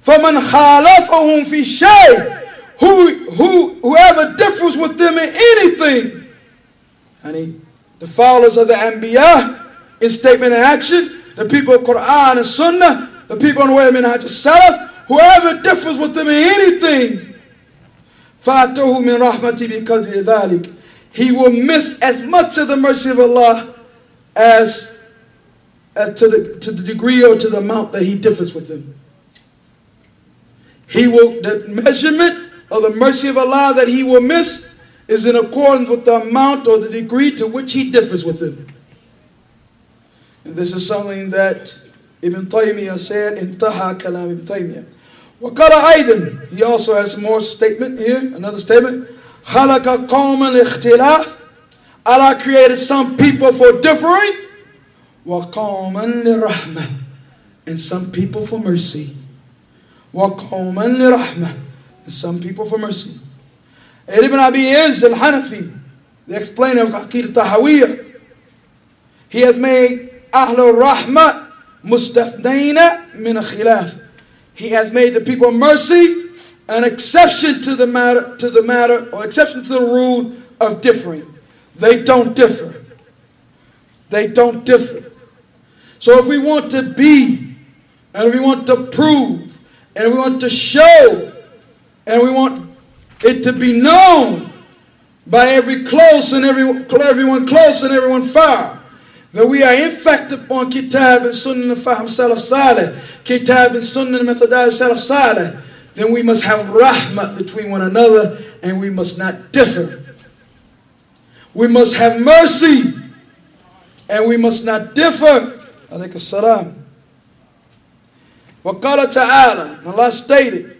Faman khalafahum fi shay, whoever differs with them in anything, the followers of the Anbiya in statement and action, the people of Quran and Sunnah, the people on the way of Minhaj al-Salaf, whoever differs with them in anything, فَأَتُوهُ مِنْ رَحْمَتِي بِقَدْرِ ذَلِكَ, he will miss as much of the mercy of Allah as to the degree or to the amount that he differs with them. The measurement of the mercy of Allah that he will miss is in accordance with the amount or the degree to which he differs with them. And this is something that Ibn Taymiyyah said, Intaha Kalam Ibn Taymiyyah. وقال أيضا, he also has more statement here, another statement. خَلَقَ قَوْمًا لِاخْتِلَافٍ, Allah created some people for differing. وَقَوْمًا لِرَحْمَةٍ, and some people for mercy. وَقَوْمًا لِرَحْمَةٍ, and some people for mercy. Ibn Abi Izz al-Hanafi, the explainer of Aqidah Tahawiyah, he has made Ahlul Rahmah mustafnayna min khilaf. He has made the people of mercy an exception to the matter, or exception to the rule of differing. They don't differ. They don't differ. So if we want to be, and we want to prove, and we want to show, and we want it to be known by everyone close and everyone far, that we are in fact upon Kitab and Sunnah and Fahm Salaf Saleh, Kitab and Sunnah and Methodah Salaf Saleh, then we must have rahmah between one another, and we must not differ. We must have mercy, and we must not differ. Alaykum salam. وَقَالَ تَعَالَى, and Allah stated,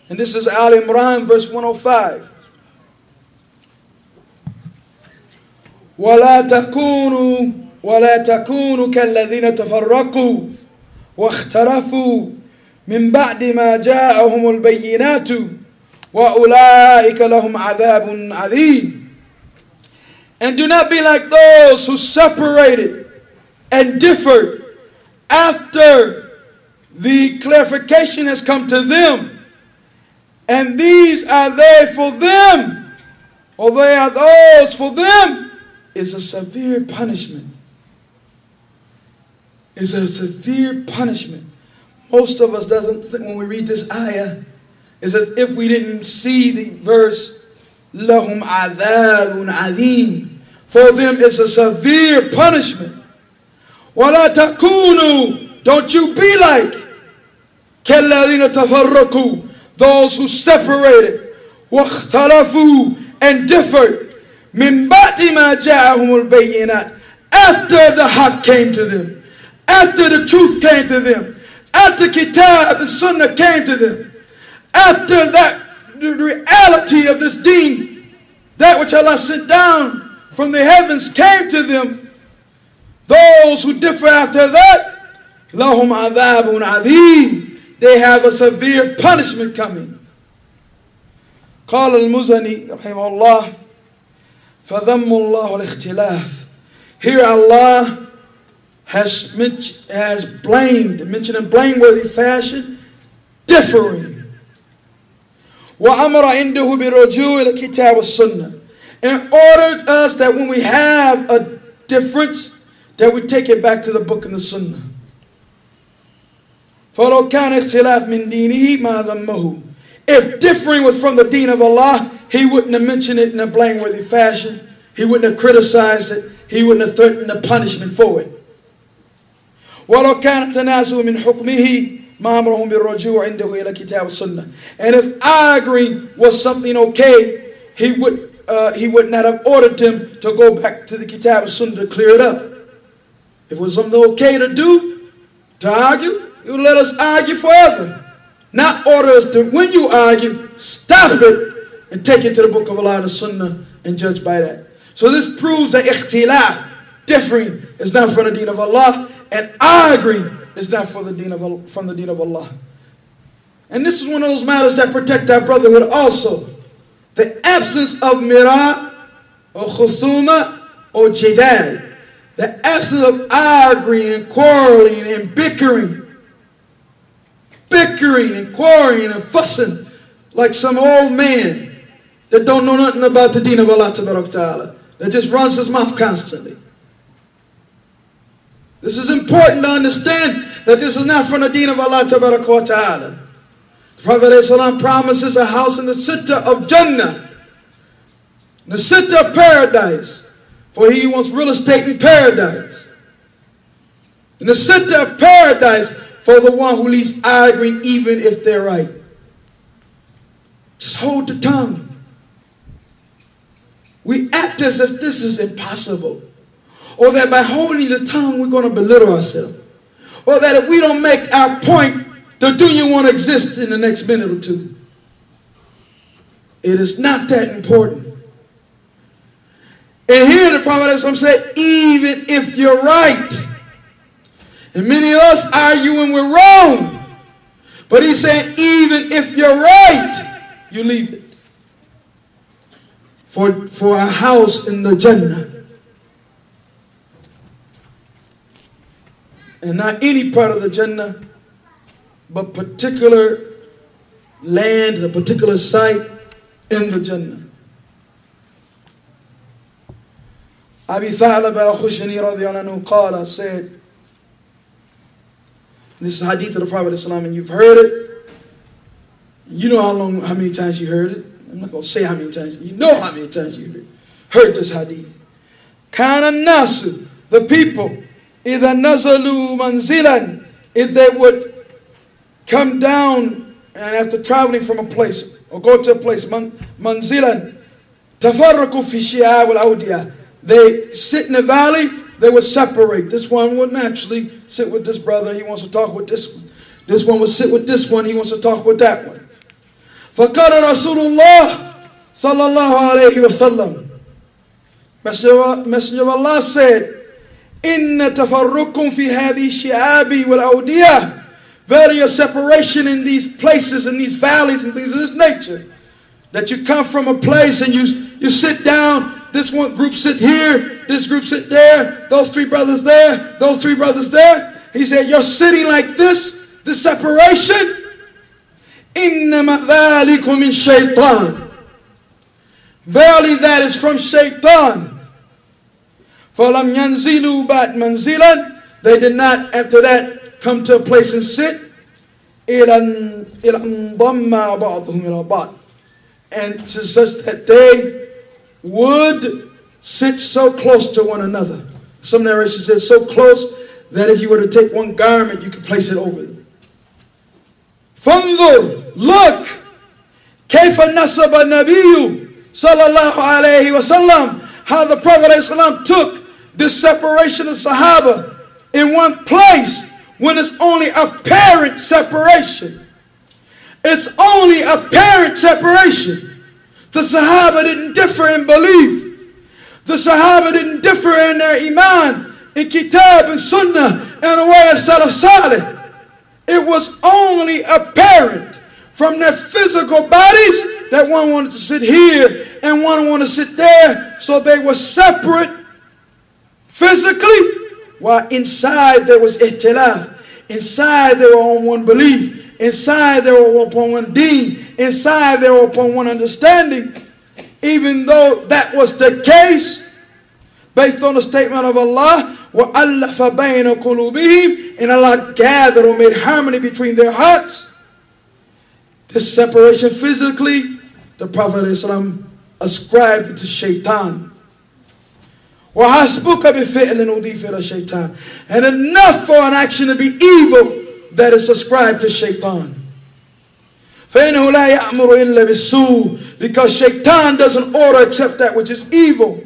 and this is Al Imran verse 105. وَلَا تَكُونُوا كَالَّذِينَ تَفَرَّقُوا وَاخْتَلَفُوا مِنْ بَعْدِ مَا جَاءَهُمُ الْبَيِّنَاتُ وَأُولَٰئِكَ لَهُمْ عَذَابٌ عَظِيمٌ. And do not be like those who separated and differed after the clarification has come to them. And these are they for them, or they are those for them, is a severe punishment. It's a severe punishment. Most of us doesn't think when we read this ayah, it's as if we didn't see the verse, لَهُمْ عَذَابٌ عَظِيمٌ. For them it's a severe punishment. وَلَا تَكُونُوا, don't you be like كَالَّذِينَ تَفَرَّقُوا, those who separated, وَاخْتَلَفُوا, and differed, مِنْ بَعْدِ مَا جَاءَهُمُ الْبَيِّنَاتِ, after the haqq came to them, after the truth came to them, after Kitab and Sunnah came to them, after that the reality of this deen, that which Allah sent down from the heavens came to them, those who differ after that, لَهُمْ عَذَابٌ عَظِيمٌ, they have a severe punishment coming. قال المزني رحمه الله فذم الله الاختلاف. Here Allah has blamed, mentioned in blameworthy fashion, differing. وَأَمْرَ عِنْدَهُ بِرُجُوعِ الْكِتَابِ وَالسُّنَّةِ, and ordered us that when we have a difference, that we take it back to the book and the sunnah. فَلَوْ كَانَ اخْتِلَافٍ مِنْ دِينِهِ مَا ذَمَّهُ. If differing was from the deen of Allah, he wouldn't have mentioned it in a blameworthy fashion. He wouldn't have criticized it. He wouldn't have threatened a punishment for it. وَلَوْ كَانَ التَّنَازُعُ مِنْ حُكْمِهِ مَا أَمْرَهُمْ بِالرُّجُوعِ عِنْدَهُ إِلَى كِتَابِ السُّنَّةِ. And if arguing was something okay, he would not have ordered them to go back to the Kitab al-Sunnah to clear it up. If it was something okay to do, to argue, he would let us argue forever. Not order us to, when you argue, stop it and take it to the Book of Allah and the Sunnah and judge by that. So this proves that ikhtilaf, differing, is not from the deen of Allah, and arguing is not from the deen of Allah. And this is one of those matters that protect our brotherhood also. The absence of mira or khusuma or jidal. The absence of arguing and quarreling and bickering. Bickering and quarreling and fussing like some old man that don't know nothing about the deen of Allah Ta'ala, that just runs his mouth constantly. This is important to understand that this is not from the deen of Allah Ta'ala. The Prophet ﷺ promises a house in the center of Jannah, in the center of paradise, for he wants real estate in paradise. In the center of paradise for the one who leaves arguing even if they're right. Just hold the tongue. We act as if this is impossible. Or that by holding the tongue we're going to belittle ourselves. Or that if we don't make our point, the dunya won't exist in the next minute or two. It is not that important. And here the Prophet said, even if you're right. And many of us argue when we're wrong. But he's saying, even if you're right, you leave it. For a house in the Jannah. And not any part of the Jannah, but particular land and a particular site in the Jannah. Abi Tha'laba al-Khushani radiyallahu anhu qala said, this is hadith of the Prophet ﷺ, and you've heard it. You know how many times you heard it. I'm not going to say how many times. You know how many times you heard this hadith. Kana nasu, the people, إِذَا نَزَلُوا مَنْزِلًا, if they would come down and after traveling from a place or go to a place, manzilan, تَفَرَّقُوا فِي شِعَابِ الْأَوْدِيَةِ, they sit in the valley, they would separate. This one would naturally sit with this brother, he wants to talk with this one. This one would sit with this one, he wants to talk with that one. فَقَالَ رَسُولُ اللَّهِ صَلَّى اللَّهُ عَلَيْهِ وَسَلَّمَ, Messenger of Allah said, إِنَّ تَفَرُّقُكُمْ فِي هَذِهِ الشِّعَابِ وَالْأَوْدِيَةِ, very a separation in these places, in these valleys and things of this nature. That you come from a place and you sit down, this one group sit here, this group sit there, those three brothers there, those three brothers there. He said, you're sitting like this separation. إِنَّمَا ذَلِكُمْ مِنْ شَيْطَانٍ, verily that is from shaitan. فَلَمْ يَنْزِلُوا بَعْدْ مَنْزِلًا, they did not after that come to a place and sit. إِلَا انضَمَّ بَعْضُهُمْ إِلَى بَعْضٍ, and to such that they would sit so close to one another. Some narration says so close that if you were to take one garment, you could place it over them. فَانظُرْ, look, كَيْفَ نَصَبَ النَّبِيُّ صَلَى اللَّهُ عَلَيْهِ وَسَلَّمَ, how the Prophet ﷺ took this separation of Sahaba in one place when it's only apparent separation. It's only apparent separation. The Sahaba didn't differ in belief. The Sahaba didn't differ in their iman, in kitab and sunnah, and the way of salaf salih. It was only apparent from their physical bodies that one wanted to sit here and one wanted to sit there. So they were separate physically, while inside there was ihtilaf. Inside they were on one belief. Inside they were upon one deen. Inside they were upon one understanding. Even though that was the case, based on the statement of Allah, وَأَلَّفَ بَيْنَ قُلُوبِهِمْ, and Allah gathered or made harmony between their hearts. This separation physically, the Prophet ﷺ ascribed it to shaitan. وَحَسْبُكَ بِفِعْلٍ أُضِيفَ إِلَى shaitan. And enough for an action to be evil that is ascribed to shaitan. فَإِنَّهُ لَا يَأْمُرُ إِلَّا بِالسُّوءِ, because shaitan doesn't order except that which is evil.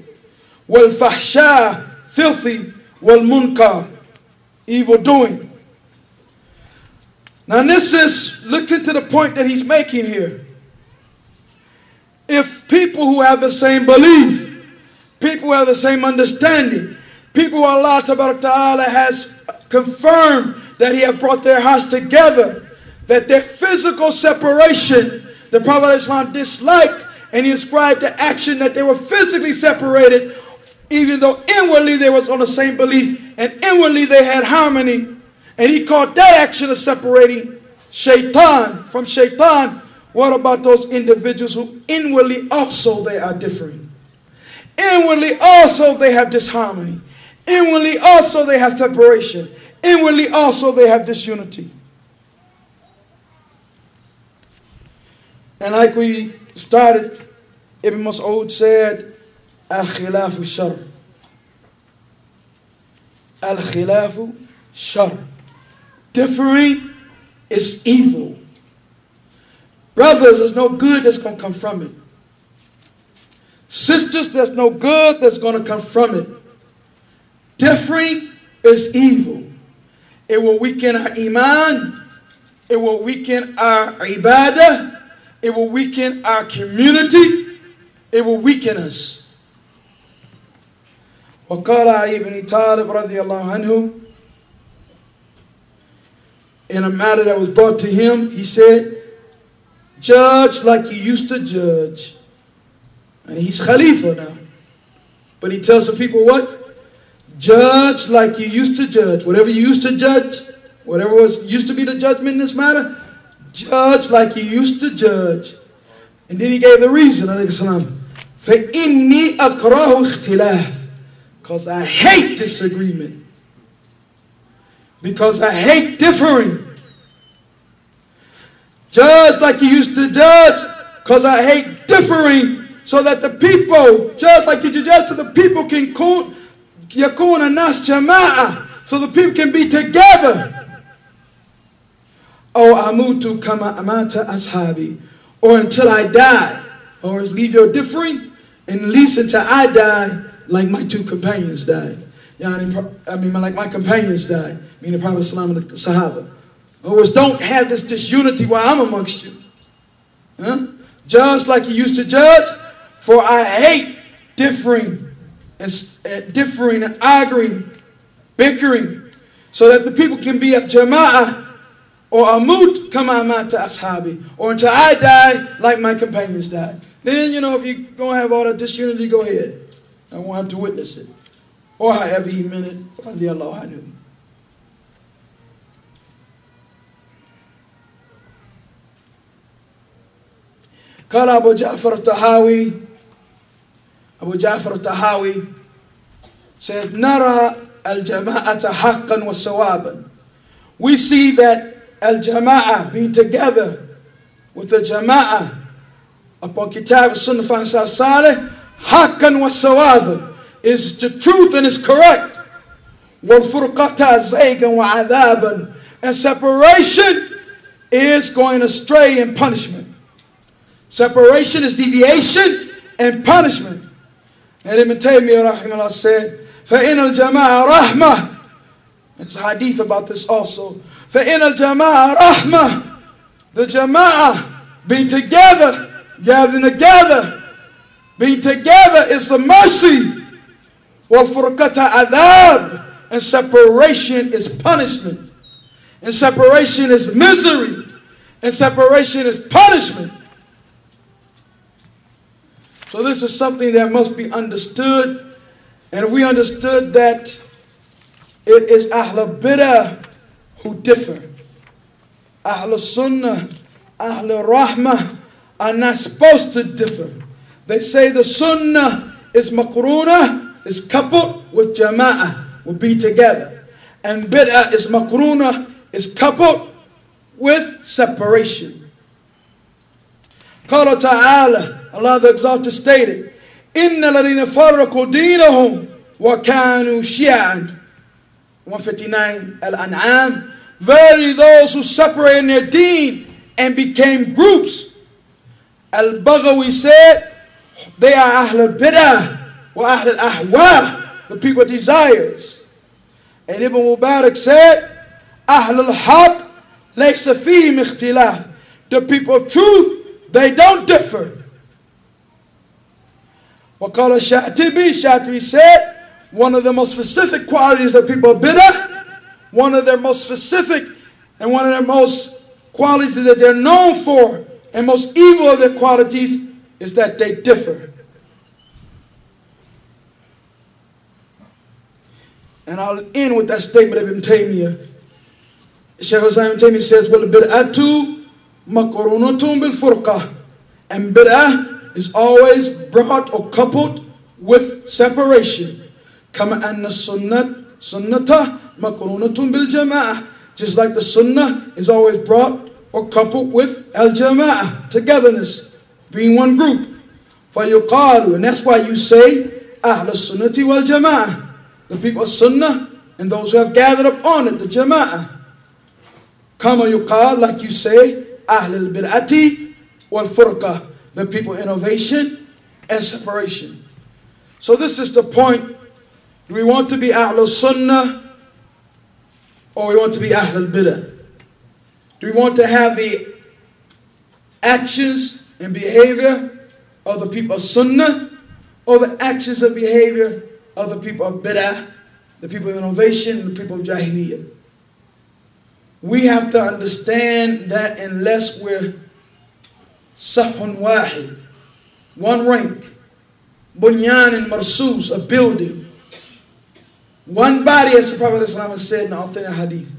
وَالْفَحْشَاءِ, filthy. وَالْمُنْكَرِ, evil doing. Now this is, look into the point that he's making here. If people who have the same belief, people who have the same understanding, people who Allah Ta'ala has confirmed that He has brought their hearts together, that their physical separation, the Prophet ﷺ disliked, and he ascribed the action that they were physically separated, even though inwardly they was on the same belief, and inwardly they had harmony, and he called that action of separating shaitan from shaitan. What about those individuals who inwardly also they are differing? Inwardly also they have disharmony. Inwardly also they have separation. Inwardly also they have disunity. And like we started, Ibn Mas'ud said, Al-khilafu shar. Al-khilafu shar. Differing is evil. Brothers, there's no good that's going to come from it. Sisters, there's no good that's going to come from it. Differing is evil. It will weaken our iman. It will weaken our ibadah. It will weaken our community. It will weaken us. وقال علي بن طالب رضي الله عنه, in a matter that was brought to him, he said, judge like you used to judge. And he's Khalifa now. But he tells the people what? Judge like you used to judge. Whatever you used to judge, whatever was used to be the judgment in this matter, judge like you used to judge. And then he gave the reason, alayhi salam. فَإِنِّي أَكْرَهُ اخْتِلَافٍ, because I hate disagreement. Because I hate differing. Judge like you used to judge, because I hate differing, so that the people, judge like you used to judge, so the people can yakuna nas jama'a, so the people can be together. Or amutu kama amata ashabi, or until I die, or leave your differing, and at least until I die, like my two companions died. Like my companions died, meaning the Prophet and the Sahaba. In other words, don't have this disunity while I'm amongst you. Judge like you used to judge, for I hate differing and arguing, bickering, so that the people can be at jama'ah, or amut kama amata ashabi, or until I die like my companions died. Then, if you're going to have all that disunity, go ahead. I won't have to witness it. Or however he meant it, radiallahu anhu. قال أبو جعفر الطحاوي said, نرى الجماعة حقا وصوابا. We see that al-jama'ah, being together with the jama'ah upon kitab sunnah fa salih, haqqan wa sawaban, is the truth and is correct. Wal furqata zaygan wa adhaban, and separation is going astray and punishment. Separation is deviation and punishment. And Ibn Taymiyyah rahimahullah said, فَإِنَّ الْجَمَاعَ رَحْمَةً. There's a hadith about this also. فَإِنَّ الْجَمَاعَ رَحْمَةً. The jama'ah, being together, gathering together, being together is a mercy. وَفُرْقَةَ عَذَابٍ. And separation is punishment. And separation is misery. And separation is punishment. So this is something that must be understood. And if we understood that it is Ahl Bid'ah who differ, Ahl Sunnah, Ahl Rahmah are not supposed to differ. They say the Sunnah is maqroonah is coupled with jama'ah, will be together. And bid'ah is makruna, is coupled with separation. Qala ta'ala, Allah the Exalted stated, Inna ladina farraku dinahum wa kanu shi'an. 159 Al-An'am. Verily those who separated their deen and became groups. Al-Baghawi said, they are Ahl al-Bid'ah wa Ahl al-Ahwa, the people of desires. And Ibn Mubarak said, Ahl al-Haq laysa fihim ikhtilaf. The people of truth, they don't differ. وقال Shatibi said, one of the most specific qualities of people of Bid'ah, one of their most specific and one of their most qualities that they're known for, and most evil of their qualities, is that they differ. And I'll end with that statement of Ibn Taymiyyah. Shaykh Islam Ibn Taymiyyah says, well, bid'atu makrunatun bil furqah. And bid'ah is always brought or coupled with separation. Kama anna sunnata makrunatun bil jama'ah. Just like the sunnah is always brought or coupled with al-jama'ah, togetherness, being one group. فَيُقَالُ, and that's why you say, أَهْلَ السُّنَّةِ وَالْجَمَاعَةِ, the people of sunnah and those who have gathered upon it, the jama'ah. Kama yuqal, like you say, أَهْلَ الْبِدْعَةِ وَالْفُرْقَةِ, the people of innovation and separation. So this is the point. Do we want to be Ahl Sunnah or we want to be Ahl Bid'ah? Do we want to have the actions and behavior of the people of Sunnah or the actions and behavior of the people of Bid'ah, the people of innovation, and the people of Jahiliyyah? We have to understand that unless we're Safhun Wahid, one rank, Bunyan and Marsus, a building, one body, as the Prophet ﷺ said in the authentic hadith,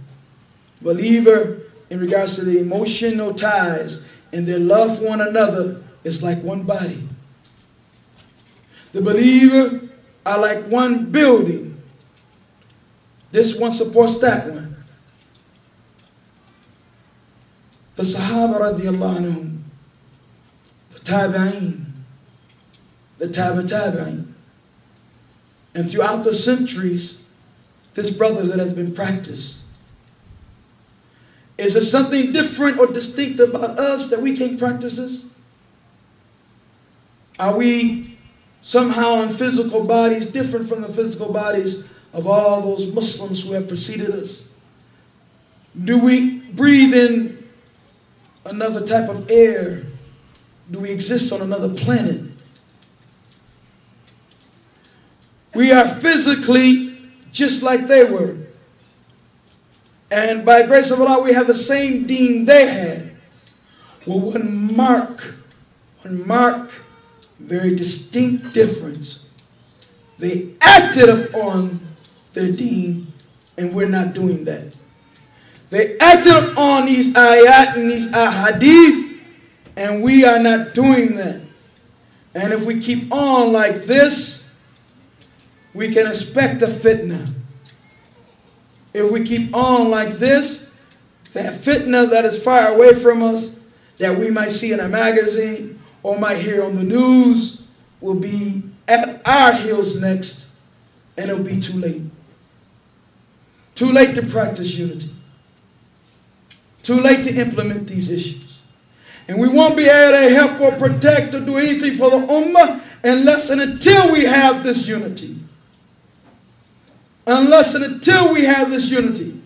believer in regards to the emotional ties and their love for one another is like one body. The believer are like one building. This one supports that one. The Sahaba radiallahu anhum, the Tabi'een, the Tabi'een. And throughout the centuries, this brother that has been practiced. Is there something different or distinct about us that we can't practice this? Are we somehow in physical bodies different from the physical bodies of all those Muslims who have preceded us? Do we breathe in another type of air? Do we exist on another planet? We are physically just like they were. And by the grace of Allah, we have the same deen they had. Well, one mark, very distinct difference. They acted upon their deen, and we're not doing that. They acted upon these ayat and these ahadith, and we are not doing that. And if we keep on like this, we can expect a fitna. If we keep on like this, that fitna that is far away from us, that we might see in a magazine or might hear on the news, will be at our heels next, and it'll be too late. Too late to practice unity. Too late to implement these issues. And we won't be able to help or protect or do anything for the ummah unless and until we have this unity. Unless and until we have this unity,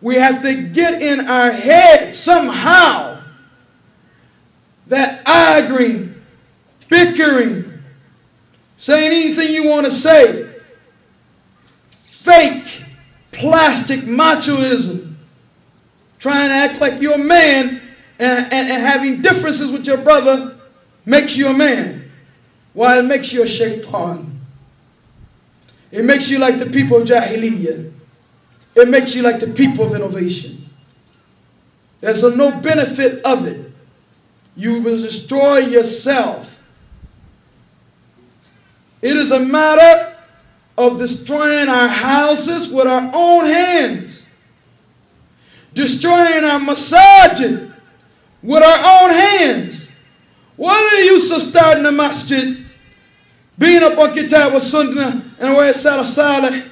we have to get in our head somehow that arguing, bickering, saying anything you want to say, fake, plastic machoism, trying to act like you're a man and having differences with your brother makes you a man, while it makes you a shaitan. It makes you like the people of Jahiliyyah. It makes you like the people of innovation. There's no benefit of it. You will destroy yourself. It is a matter destroying our houses with our own hands, destroying our masajid with our own hands. What are the use of starting a masjid, being up on Kitab wa Sunnah and where it's Salaf Salih,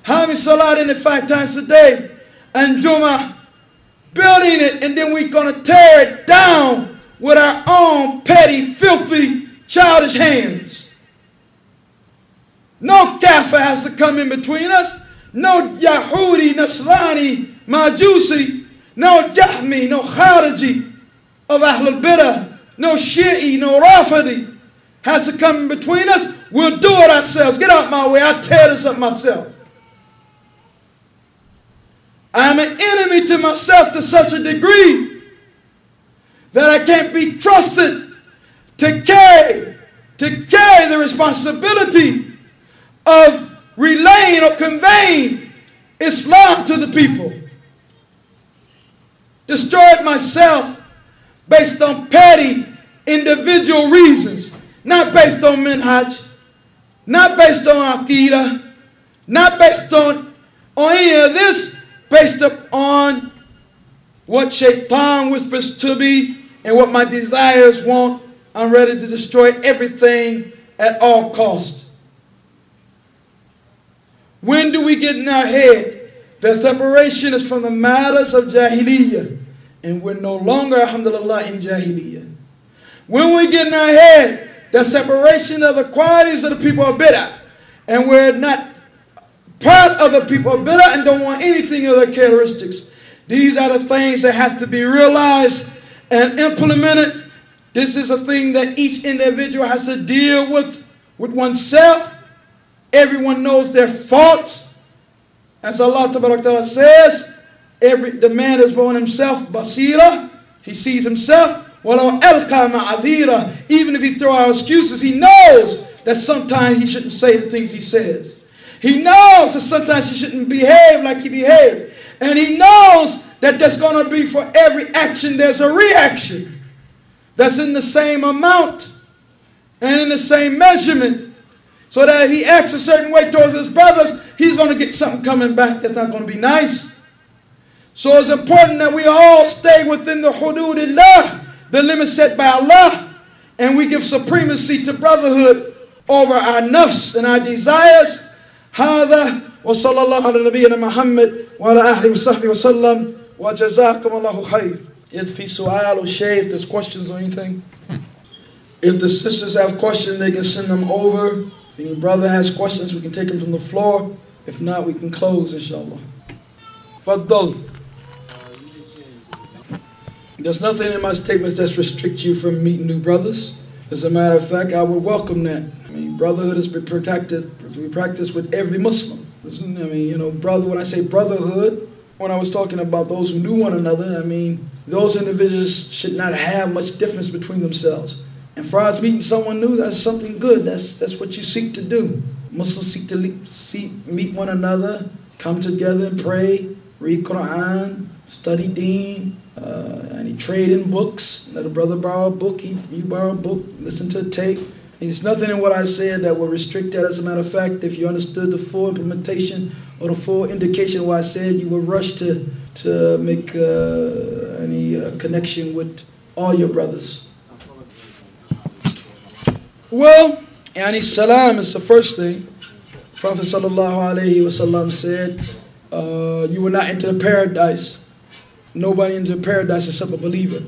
having salat in it 5 times a day, and Jummah, building it, and then we're going to tear it down with our own petty, filthy, childish hands. No kafir has to come in between us. No Yahudi, Nasrani, Majusi, no Jahmi, no Khariji of Ahlul Bidah, no Shi'i, no Rafidi has to come in between us. We'll do it ourselves. Get out my way. I'll tear this up myself. I'm an enemy to myself to such a degree that I can't be trusted to carry the responsibility of relaying or conveying Islam to the people. Destroyed myself based on petty individual reasons, not based on minhaj, not based on aqidah, not based on any of this, based upon what shaitan whispers to me and what my desires want. I'm ready to destroy everything at all costs. When do we get in our head that separation is from the matters of Jahiliyyah, and we're no longer, alhamdulillah, in Jahiliyyah? When we get in our head that separation of the qualities of the people of Bid'ah, and we're not part of the people of Bid'ah and don't want anything of their characteristics. These are the things that have to be realized and implemented. This is a thing that each individual has to deal with oneself. Everyone knows their faults. As Allah Ta'ala says, the man is born himself, basira. He sees himself. Walau alqa ma'adhira. Even if he throws out excuses, he knows that sometimes he shouldn't say the things he says. He knows that sometimes he shouldn't behave like he behaved. And he knows that there's going to be, for every action, there's a reaction that's in the same amount and in the same measurement. So that if he acts a certain way towards his brothers, he's going to get something coming back that's not going to be nice. So it's important that we all stay within the hududillah, the limits set by Allah, and we give supremacy to brotherhood over our nafs and our desires. هذا وصلى الله على نبينا محمد وعلى آله وصحبه وسلم وجزاكم الله خير. If في سؤال or shay, if there's questions or anything, if the sisters have questions, they can send them over. If any brother has questions, we can take them from the floor. If not, we can close, inshallah. Faddal. There's nothing in my statements that restricts you from meeting new brothers. As a matter of fact, I would welcome that. I mean, brotherhood is to be practiced with every Muslim. I mean, brother, when I say brotherhood, when I was talking about those who knew one another, I mean, those individuals should not have much difference between themselves. And for us meeting someone new, that's something good. That's what you seek to do. Muslims seek to meet one another, come together and pray, read Quran, study Deen, and he trade in books. Let a brother borrow a book, you borrow a book, listen to a tape. And there's nothing in what I said that will restrict that. As a matter of fact, if you understood the full implementation or the full indication of what I said, you would rush to make any connection with all your brothers. Well, yani salam is the first thing. Prophet sallallahu alayhi wasallam said, you will not enter the paradise. Nobody into paradise except a believer.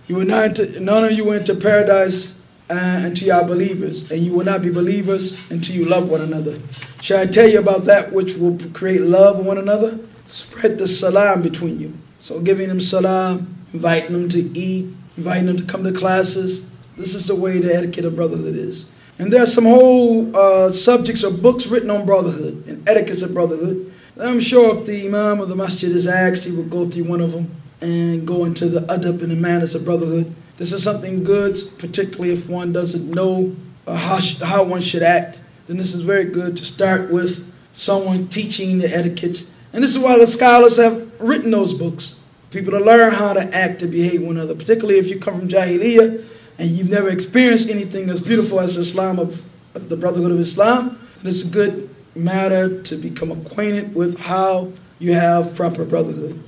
You will not enter, none of you will enter paradise until you are believers, and you will not be believers until you love one another. Shall I tell you about that which will create love of one another? Spread the salam between you. So giving them salam, inviting them to eat, inviting them to come to classes. This is the way the etiquette of brotherhood is. And there are some whole subjects or books written on brotherhood and etiquettes of brotherhood. I'm sure if the imam of the masjid is asked, he will go through one of them and go into the adab and the manners of brotherhood. This is something good, particularly if one doesn't know how one should act. Then this is very good to start with someone teaching the etiquettes. And this is why the scholars have written those books. People to learn how to act and behave one another, particularly if you come from Jahiliyyah and you've never experienced anything as beautiful as Islam of the brotherhood of Islam. And it's good matter to become acquainted with how you have proper brotherhood.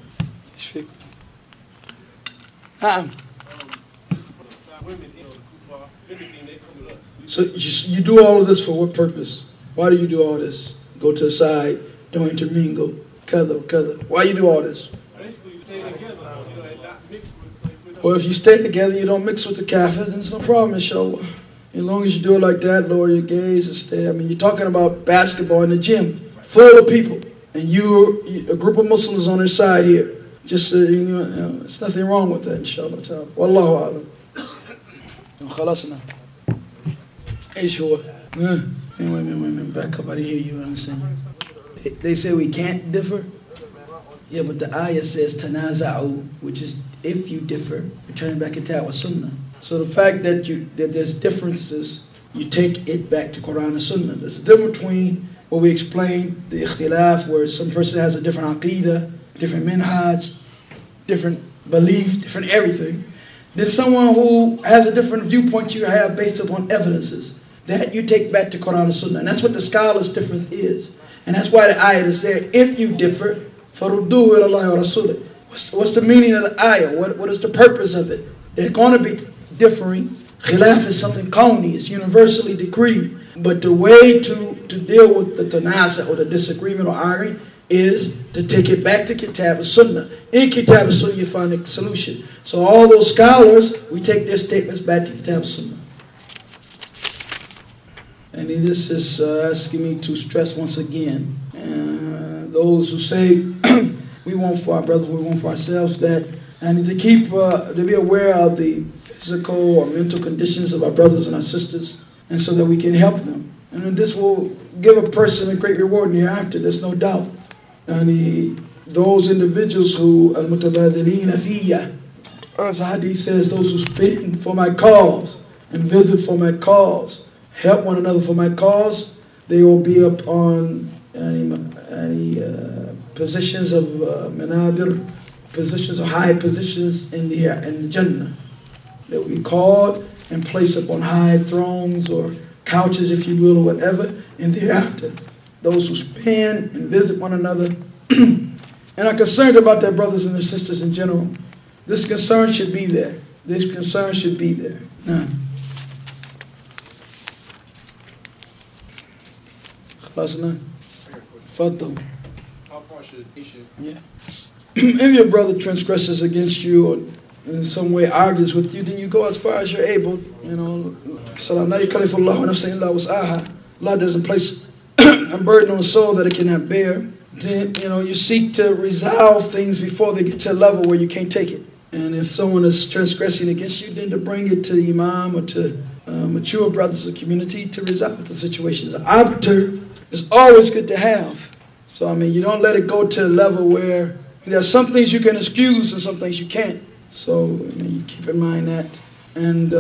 So you do all of this for what purpose? Why do you do all this? Go to the side, don't intermingle, kada. Why you do all this? Basically, stay together, and not mix with. Well, if you stay together, you don't mix with the kafir, then it's no problem, inshallah. As long as you do it like that, lower your gaze and stay. I mean, you're talking about basketball in the gym, full of people, and you a group of Muslims on their side here. Just there's nothing wrong with that, inshallah. Wallahu a'lam. خلاصنا. ايش هو؟ Wait, back up. I didn't hear you. Understand? They say we can't differ. Yeah, but the ayah says tanaza'u, which is if you differ, return back to Kitab wa Sunnah. So the fact that there's differences, you take it back to Quran and Sunnah. There's a difference between what we explained, the ikhtilaf, where some person has a different aqeedah, different minhaj, different belief, different everything. There's someone who has a different viewpoint you have based upon evidences that you take back to Quran and Sunnah. And that's what the scholars' difference is. And that's why the ayah is there. If you differ, فَرُدُّهُ إِلَى اللَّهِ وَرَسُولِهِ. What's the meaning of the ayah? What is the purpose of it? They're going to be differing. Khilaf is something kauni, it's universally decreed. But the way to deal with the tanasa or the disagreement or arguing is to take it back to Kitab al-Sunnah. In Kitab al-Sunnah you find a solution. So all those scholars, we take their statements back to Kitab al-Sunnah. And this is asking me to stress once again, those who say we want for our brothers, we want for ourselves, that I need to keep, to be aware of the physical or mental conditions of our brothers and our sisters, and so that we can help them. And this will give a person a great reward in the hereafter, there's no doubt. And those individuals who, al-mutabadilina fiyya, as the hadith says, those who spend for my cause and visit for my cause, help one another for my cause, they will be upon any positions of manabir, positions of high positions in the Jannah. They will be called and placed upon high thrones or couches, if you will, or whatever, in the hereafter. Those who spend and visit one another and are concerned about their brothers and their sisters in general. This concern should be there. This concern should be there. How far should it issue? Yeah. If your brother transgresses against you or in some way argues with you, then you go as far as you're able. Allah doesn't place a burden on the soul that it cannot bear. Then you seek to resolve things before they get to a level where you can't take it. And if someone is transgressing against you, then to bring it to the imam or to mature brothers of the community to resolve the situation. An arbiter is always good to have. So you don't let it go to a level where there are some things you can excuse and some things you can't. So you keep in mind that. And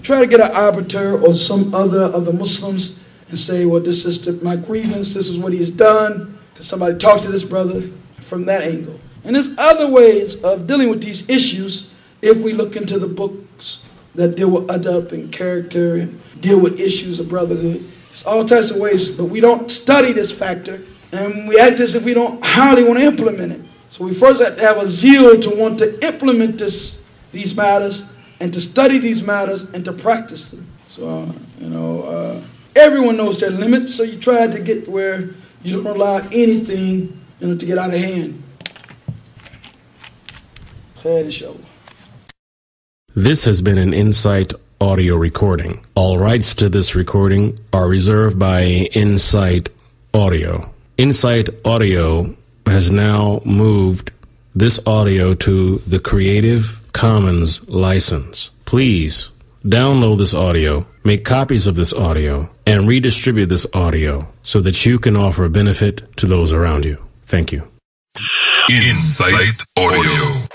try to get an arbiter or some other of the Muslims and say, well, this is my grievance, this is what he has done. Can somebody talk to this brother from that angle? And there's other ways of dealing with these issues if we look into the books that deal with adab and character and deal with issues of brotherhood. It's all types of ways, but we don't study this factor, and we act as if we don't highly want to implement it. So we first have to have a zeal to want to implement these matters, and to study these matters, and to practice them. So, everyone knows their limits, so you try to get where you don't allow anything to get out of hand. This has been an Insight audio recording. All rights to this recording are reserved by Insight Audio. Insight Audio has now moved this audio to the Creative Commons license. Please download this audio, make copies of this audio, and redistribute this audio so that you can offer a benefit to those around you. Thank you. Insight Audio.